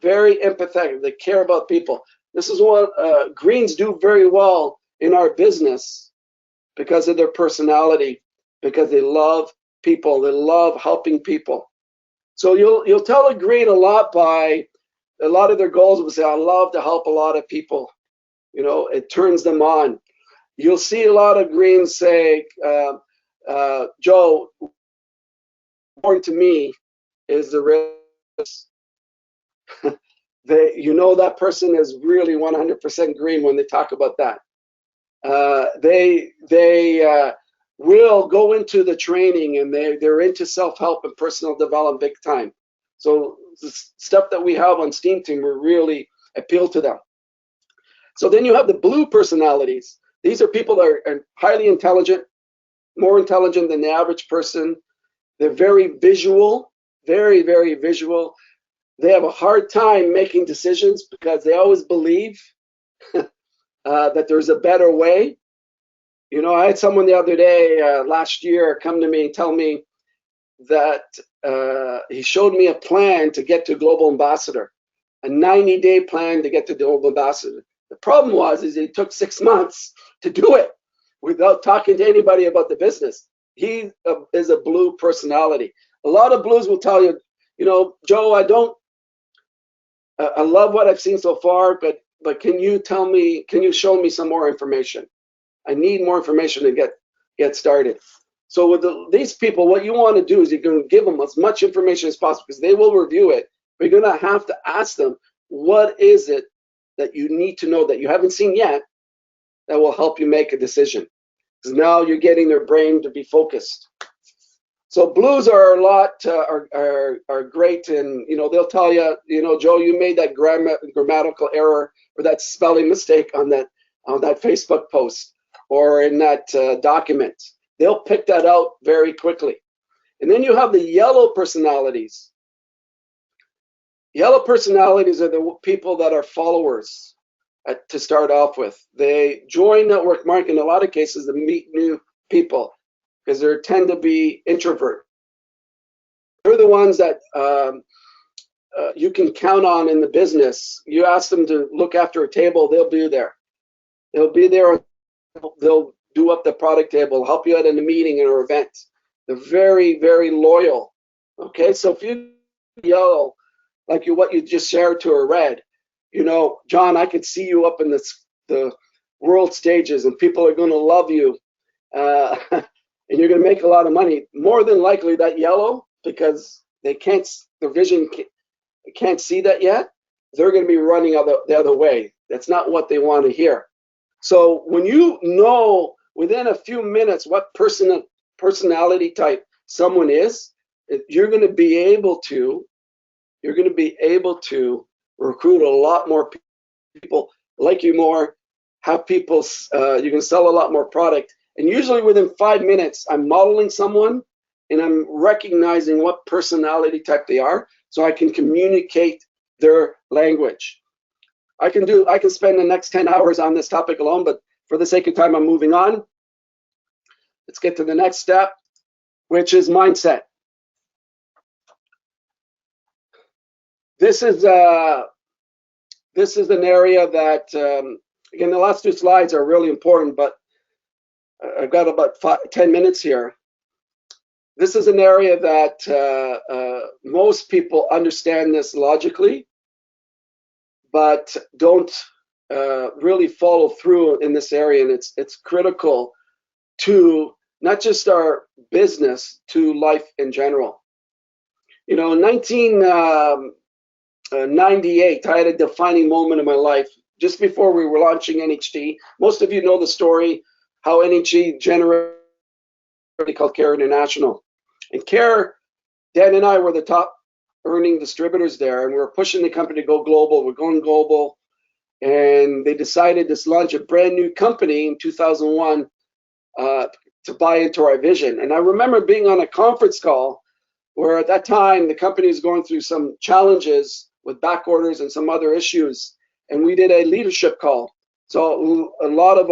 Very empathetic. They care about people. This is what greens do very well in our business because of their personality, because they love people. They love helping people. So you'll tell a green a lot by a lot of their goals will say, I love to help a lot of people. It turns them on. You'll see a lot of greens say, Joe, important to me is the risk. That person is really 100% green when they talk about that. They will go into the training and they're into self-help and personal development big time. So the stuff that we have on Steam Team will really appeal to them. So then you have the blue personalities. These are people that are highly intelligent, more intelligent than the average person. They're very visual, very, very visual. They have a hard time making decisions because they always believe that there's a better way. I had someone the other day, last year, come to me and tell me that he showed me a plan to get to global ambassador, a 90-day plan to get to global ambassador. The problem is it took 6 months to do it without talking to anybody about the business. He is a blue personality. A lot of blues will tell you, Joe, I love what I've seen so far, but can you show me some more information? I need more information to get started. So with these people, what you want to do is you're going to give them as much information as possible because they will review it. But you're going to have to ask them, what is it that you need to know that you haven't seen yet that will help you make a decision? Because now you're getting their brain to be focused. So blues are a lot are great, and they'll tell you, Joe, you made that grammatical error or that spelling mistake on that Facebook post or in that document. They'll pick that out very quickly. And then you have the yellow personalities. Yellow personalities are the people that are followers to start off with. They join network marketing in a lot of cases to meet new people because they tend to be introvert. They're the ones that you can count on in the business. You ask them to look after a table, they'll be there. They'll be there. They'll do up the product table, help you out in a meeting or event. They're very, very loyal. Okay, so if you yellow, like what you just shared to or read. You know, John, I could see you up in the world stages, and people are going to love you, and you're going to make a lot of money. More than likely, that yellow, because they can't, their vision can't see that yet. They're going to be running the other way. That's not what they want to hear. So when you know within a few minutes what personality type someone is, you're going to be able to recruit a lot more people, like you more, have people, you can sell a lot more product. And usually within 5 minutes, I'm modeling someone and I'm recognizing what personality type they are, so I can communicate their language. I can spend the next 10 hours on this topic alone, but for the sake of time, I'm moving on. Let's get to the next step, which is mindset. This is an area that, again, the last two slides are really important, but I've got about 10 minutes here. This is an area that most people understand this logically, but don't really follow through in this area, and it's critical to not just our business, to life in general. You know, in 1998, I had a defining moment in my life just before we were launching NHT. Most of you know the story, how NHT generated called CARE International. And CARE, Dan and I were the top earning distributors there, and we were pushing the company to go global. We're going global, and they decided to launch a brand new company in 2001 to buy into our vision. And I remember being on a conference call where at that time the company was going through some challenges with back orders and some other issues, and we did a leadership call. So a lot of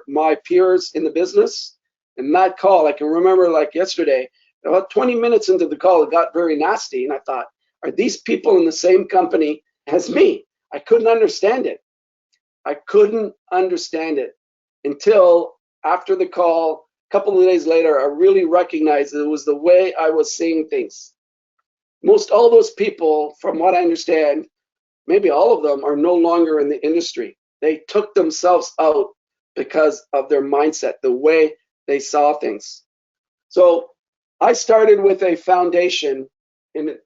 my peers in the business, in that call, I can remember like yesterday, about 20 minutes into the call, it got very nasty, and I thought, are these people in the same company as me? I couldn't understand it. I couldn't understand it until after the call, a couple of days later, I really recognized it was the way I was seeing things. Most all those people, from what I understand, maybe all of them, are no longer in the industry. They took themselves out because of their mindset, the way they saw things. So I started with a foundation in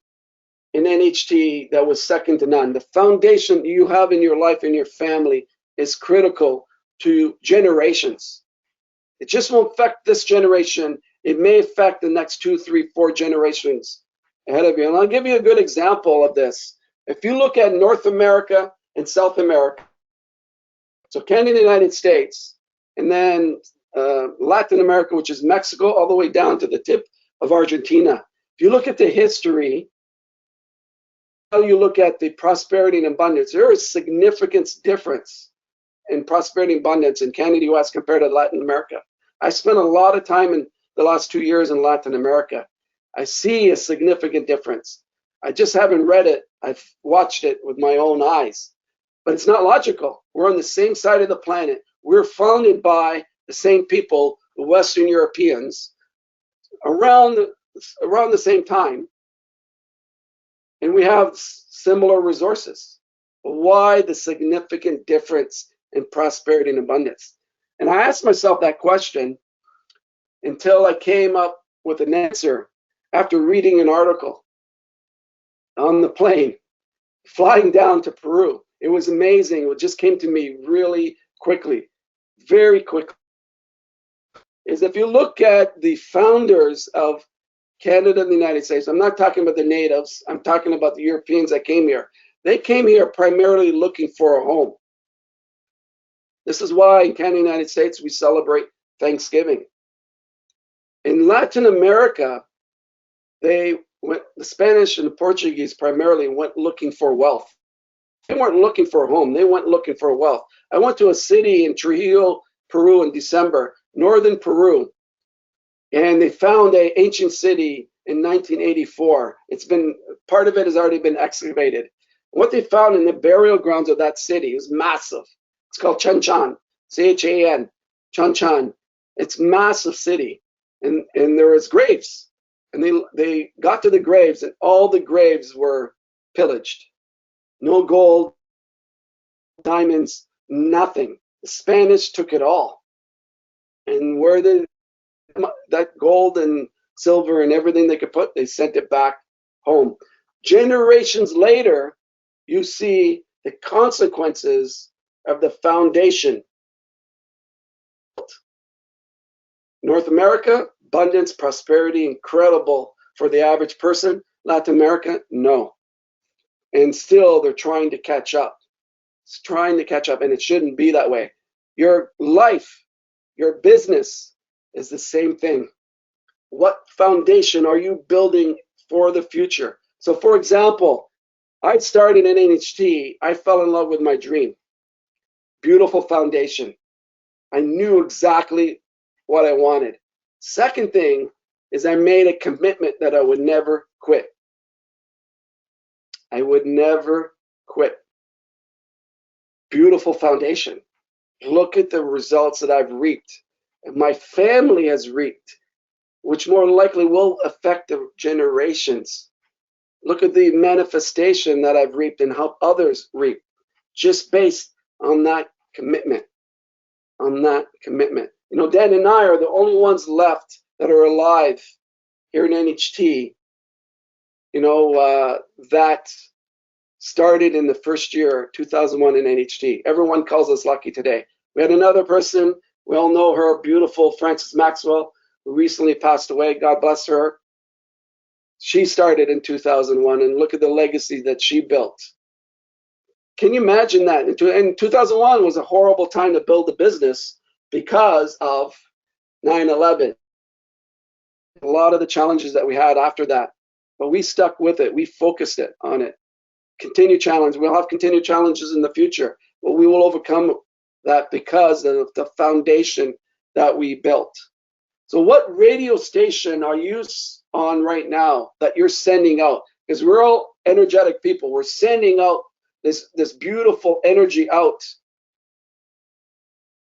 NHT that was second to none. The foundation you have in your life and your family is critical to generations. It just won't affect this generation. It may affect the next 2, 3, 4 generations ahead of you. And I'll give you a good example of this. If you look at North America and South America, so Canada and the United States, and then Latin America, which is Mexico, all the way down to the tip of Argentina. If you look at the history, how you look at the prosperity and abundance, there is significant difference in prosperity and abundance in Canada, US compared to Latin America. I spent a lot of time in the last 2 years in Latin America. I see a significant difference. I just haven't read it. I've watched it with my own eyes. But it's not logical. We're on the same side of the planet. We're founded by the same people, the Western Europeans, around the same time. And we have similar resources. Why the significant difference in prosperity and abundance? And I asked myself that question until I came up with an answer after reading an article on the plane, flying down to Peru. It was amazing. It just came to me really quickly, very quickly. Is if you look at the founders of Canada and the United States, I'm not talking about the natives, I'm talking about the Europeans that came here. They came here primarily looking for a home. This is why in Canada and the United States we celebrate Thanksgiving. In Latin America, the Spanish and the Portuguese primarily went looking for wealth. They weren't looking for a home, they went looking for wealth. I went to a city in Trujillo, Peru in December, northern Peru, and they found an ancient city in 1984. Part of it has already been excavated. What they found in the burial grounds of that city is massive. It's called Chan Chan, C-H-A-N, Chan Chan. It's a massive city, and there was graves. And they got to the graves, and all the graves were pillaged. No gold, diamonds, nothing. The Spanish took it all. And where did that gold and silver and everything they could put, they sent it back home. Generations later, you see the consequences of the foundation. North America, abundance, prosperity, incredible for the average person. Latin America, no. And still they're trying to catch up. It's trying to catch up, and it shouldn't be that way. Your life, your business is the same thing. What foundation are you building for the future? So for example, I started in NHT. I fell in love with my dream. Beautiful foundation. I knew exactly what I wanted. Second thing is I made a commitment that I would never quit. I would never quit. Beautiful foundation. Look at the results that I've reaped and my family has reaped, which more likely will affect the generations. Look at the manifestation that I've reaped and help others reap, just based on that commitment. On that commitment. You know, Dan and I are the only ones left that are alive here in NHT, you know, that started in the first year, 2001 in NHT. Everyone calls us lucky today. We had another person, we all know her, beautiful Frances Maxwell, who recently passed away. God bless her. She started in 2001, and look at the legacy that she built. Can you imagine that? And 2001 was a horrible time to build a business because of 9/11. A lot of the challenges that we had after that. But we stuck with it. We focused it on it. Continue challenge. We'll have continued challenges in the future, but we will overcome that because of the foundation that we built. So what radio station are you on right now that you're sending out? Because we're all energetic people. We're sending out this beautiful energy out.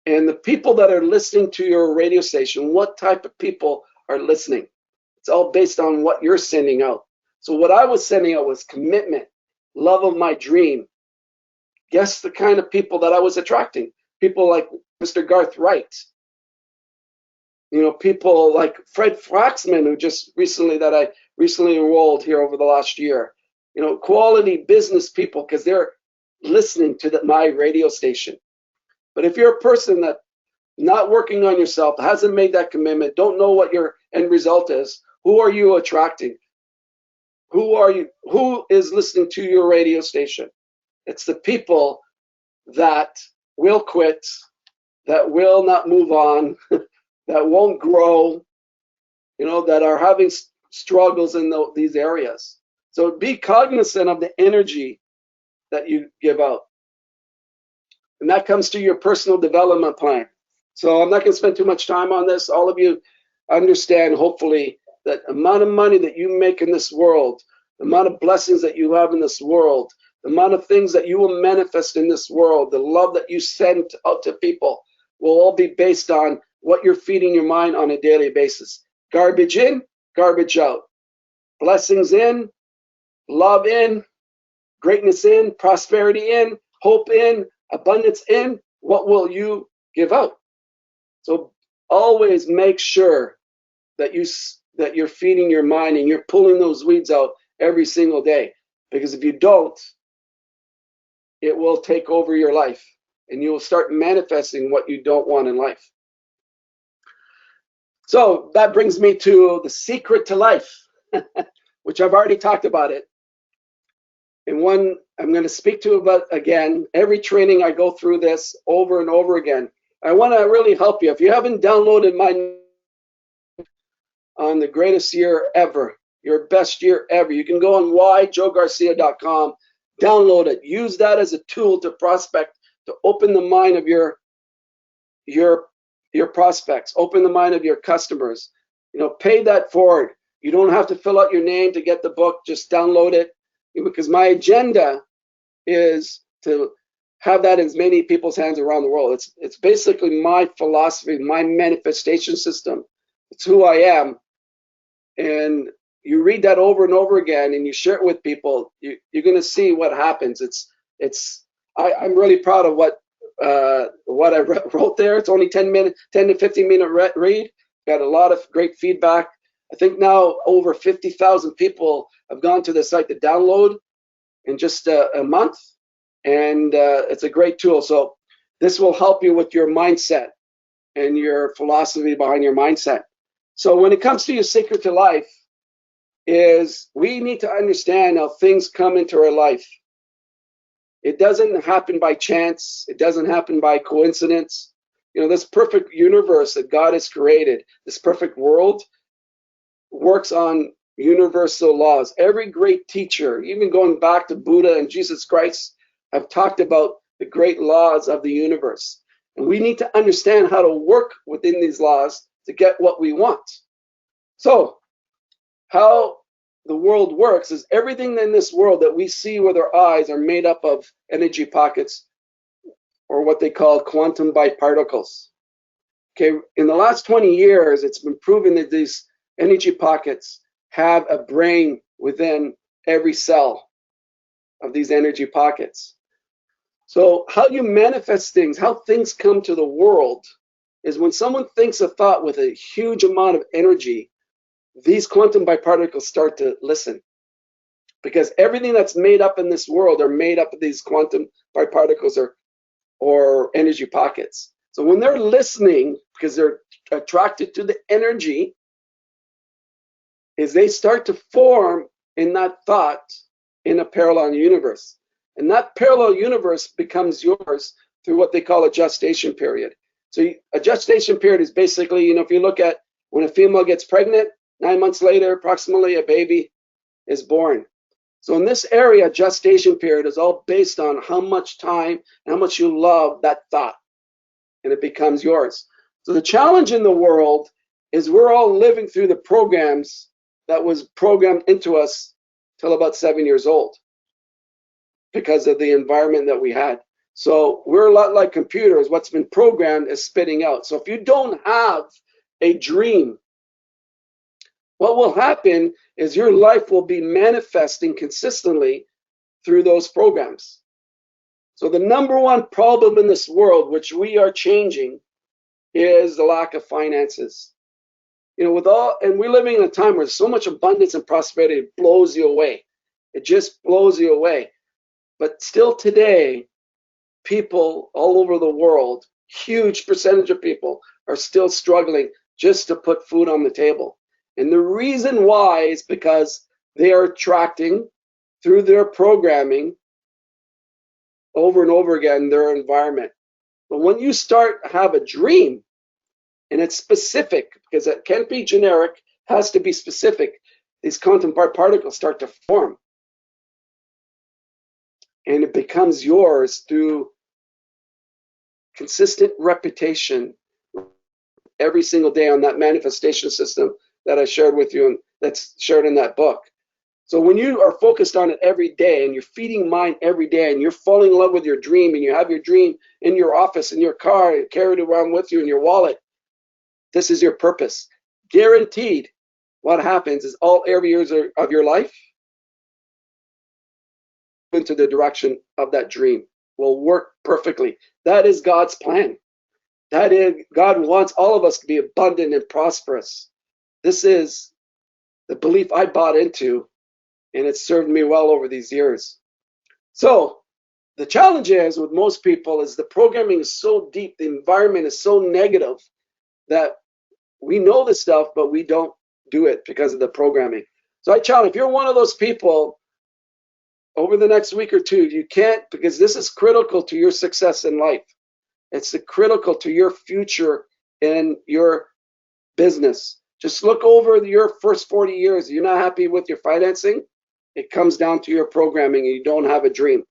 And the people that are listening to your radio station, what type of people are listening? It's all based on what you're sending out. So what I was sending out was commitment, love of my dream. Guess the kind of people that I was attracting. People like Mr. Garth Wright. You know, people like Fred Flaxman, who I recently enrolled here over the last year. You know, quality business people, because they're listening to my radio station. But if you're a person that not working on yourself, hasn't made that commitment, don't know what your end result is, who are you attracting? Who is listening to your radio station? It's the people that will quit, that will not move on, that won't grow, you know, that are having struggles in these areas. So be cognizant of the energy that you give out. And that comes to your personal development plan. So I'm not going to spend too much time on this. All of you understand, hopefully, that amount of money that you make in this world, the amount of blessings that you have in this world, the amount of things that you will manifest in this world, the love that you send out to people will all be based on what you're feeding your mind on a daily basis. Garbage in, garbage out. Blessings in, love in, greatness in, prosperity in, hope in, abundance in. What will you give out? So always make sure that you're feeding your mind and you're pulling those weeds out every single day. Because if you don't, it will take over your life and you will start manifesting what you don't want in life. So that brings me to the secret to life, which I've already talked about it. And one I'm going to speak to about again. Every training I go through this over and over again. I want to really help you. If you haven't downloaded my on the greatest year ever, your best year ever, you can go on whyjoegarcia.com, download it, use that as a tool to prospect, to open the mind of your prospects, open the mind of your customers. You know, pay that forward. You don't have to fill out your name to get the book, just download it, because my agenda is to have that in as many people's hands around the world. It's basically my philosophy, my manifestation system. It's who I am. And you read that over and over again and you share it with people, you're going to see what happens. I'm really proud of what I wrote there. It's only 10 to 15 minute read. Got a lot of great feedback. I think now over 50,000 people have gone to the site to download in just a month, and it's a great tool. So this will help you with your mindset and your philosophy behind your mindset. So when it comes to your secret to life, is we need to understand how things come into our life. It doesn't happen by chance. It doesn't happen by coincidence. You know, this perfect universe that God has created, this perfect world, works on universal laws. Every great teacher, even going back to Buddha and Jesus Christ, have talked about the great laws of the universe. And we need to understand how to work within these laws to get what we want. So, how the world works is everything in this world that we see with our eyes are made up of energy pockets, or what they call quantum biparticles. Okay, in the last 20 years, it's been proven that these energy pockets have a brain within every cell of these energy pockets. So how you manifest things, how things come to the world, is when someone thinks a thought with a huge amount of energy, these quantum biparticles start to listen. Because everything that's made up in this world are made up of these quantum biparticles or energy pockets. So when they're listening, because they're attracted to the energy, is they start to form in that thought in a parallel universe. And that parallel universe becomes yours through what they call a gestation period. So a gestation period is basically, if you look at when a female gets pregnant, 9 months later, approximately, a baby is born. So in this area, gestation period is all based on how much time and how much you love that thought, and it becomes yours. So the challenge in the world is we're all living through the programs that was programmed into us till about 7 years old because of the environment that we had. So we're a lot like computers. What's been programmed is spitting out. So if you don't have a dream, what will happen is your life will be manifesting consistently through those programs. So the number one problem in this world, which we are changing, is the lack of finances. And we're living in a time where so much abundance and prosperity, it blows you away. It just blows you away. But still today, people all over the world, huge percentage of people, are still struggling just to put food on the table. And the reason why is because they are attracting, through their programming, over and over again, their environment. But when you have a dream, and it's specific, because it can't be generic, has to be specific, these quantum particles start to form. And it becomes yours through consistent repetition every single day on that manifestation system that I shared with you, and that's shared in that book. So when you are focused on it every day, and you're feeding mind every day, and you're falling in love with your dream, and you have your dream in your office, in your car, and carry it around with you in your wallet, this is your purpose. Guaranteed, what happens is all areas of your life into the direction of that dream will work perfectly. That is God's plan. That is, God wants all of us to be abundant and prosperous. This is the belief I bought into, and it's served me well over these years. So the challenge is with most people is the programming is so deep, the environment is so negative that we know the stuff, but we don't do it because of the programming. So I challenge, if you're one of those people, over the next week or two, you can't, because this is critical to your success in life. It's critical to your future in your business. Just look over your first 40 years. You're not happy with your financing. It comes down to your programming, and you don't have a dream.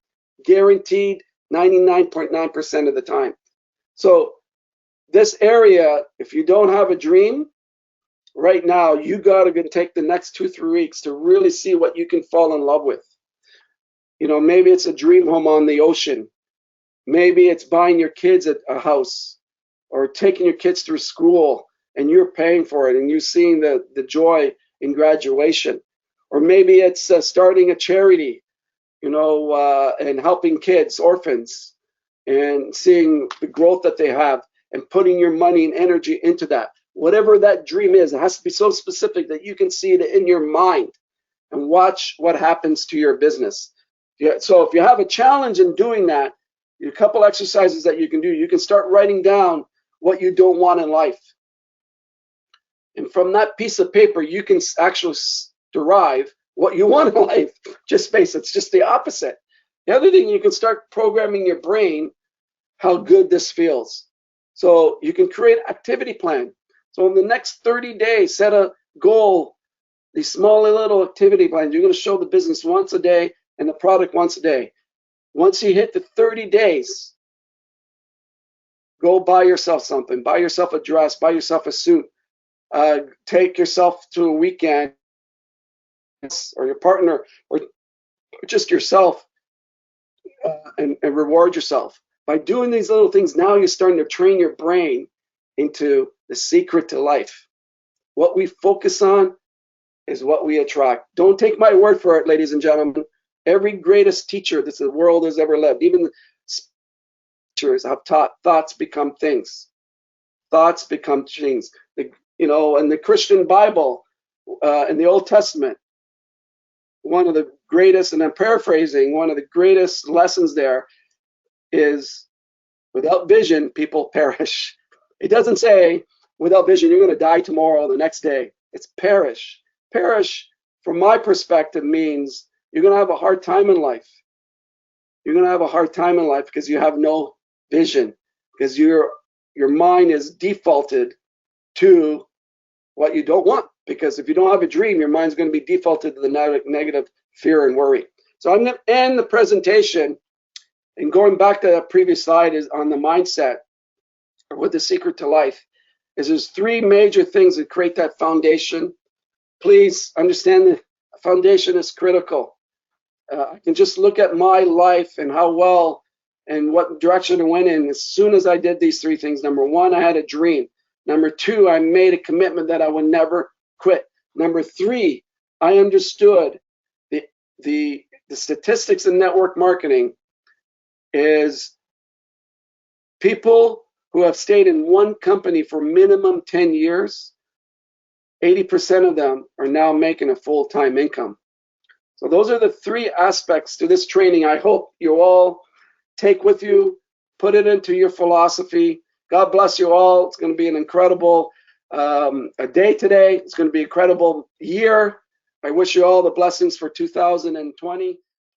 Guaranteed 99.9% of the time. So this area, if you don't have a dream, right now, you got to take the next 2-3 weeks to really see what you can fall in love with. Maybe it's a dream home on the ocean. Maybe it's buying your kids a house, or taking your kids through school, and you're paying for it, and you're seeing the joy in graduation. Or maybe it's starting a charity, and helping kids, orphans, and seeing the growth that they have and putting your money and energy into that. Whatever that dream is, it has to be so specific that you can see it in your mind and watch what happens to your business. Yeah, so if you have a challenge in doing that, a couple exercises that you can do. You can start writing down what you don't want in life. And from that piece of paper, you can actually derive what you want in life. Just face it, it's just the opposite. The other thing, you can start programming your brain how good this feels. So you can create an activity plan. So in the next 30 days, set a goal, these small little activity plans. You're going to show the business once a day and the product once a day. Once you hit the 30 days, go buy yourself something. Buy yourself a dress, buy yourself a suit. Take yourself to a weekend, or your partner, or just yourself, and reward yourself. By doing these little things, now you're starting to train your brain into the secret to life. What we focus on is what we attract. Don't take my word for it, ladies and gentlemen. Every greatest teacher that the world has ever lived, even the teachers, have taught thoughts become things. Thoughts become things. In the Christian Bible, in the Old Testament, one of the greatest, and I'm paraphrasing, one of the greatest lessons there is, without vision, people perish. It doesn't say, without vision, you're going to die tomorrow or the next day. It's perish. Perish, from my perspective, means you're going to have a hard time in life. You're going to have a hard time in life because you have no vision, because your mind is defaulted to what you don't want. Because if you don't have a dream, your mind's going to be defaulted to the negative fear and worry. So I'm going to end the presentation, and going back to that previous slide is on the mindset, or what the secret to life is. There's three major things that create that foundation. Please understand the foundation is critical. I can just look at my life and how well and what direction I went in as soon as I did these three things. Number one, I had a dream. Number two, I made a commitment that I would never quit. Number three, I understood the statistics in network marketing is people who have stayed in one company for minimum 10 years, 80% of them are now making a full-time income. So those are the three aspects to this training. I hope you all take with you, put it into your philosophy. God bless you all. It's going to be an incredible a day today. It's going to be an incredible year. I wish you all the blessings for 2020.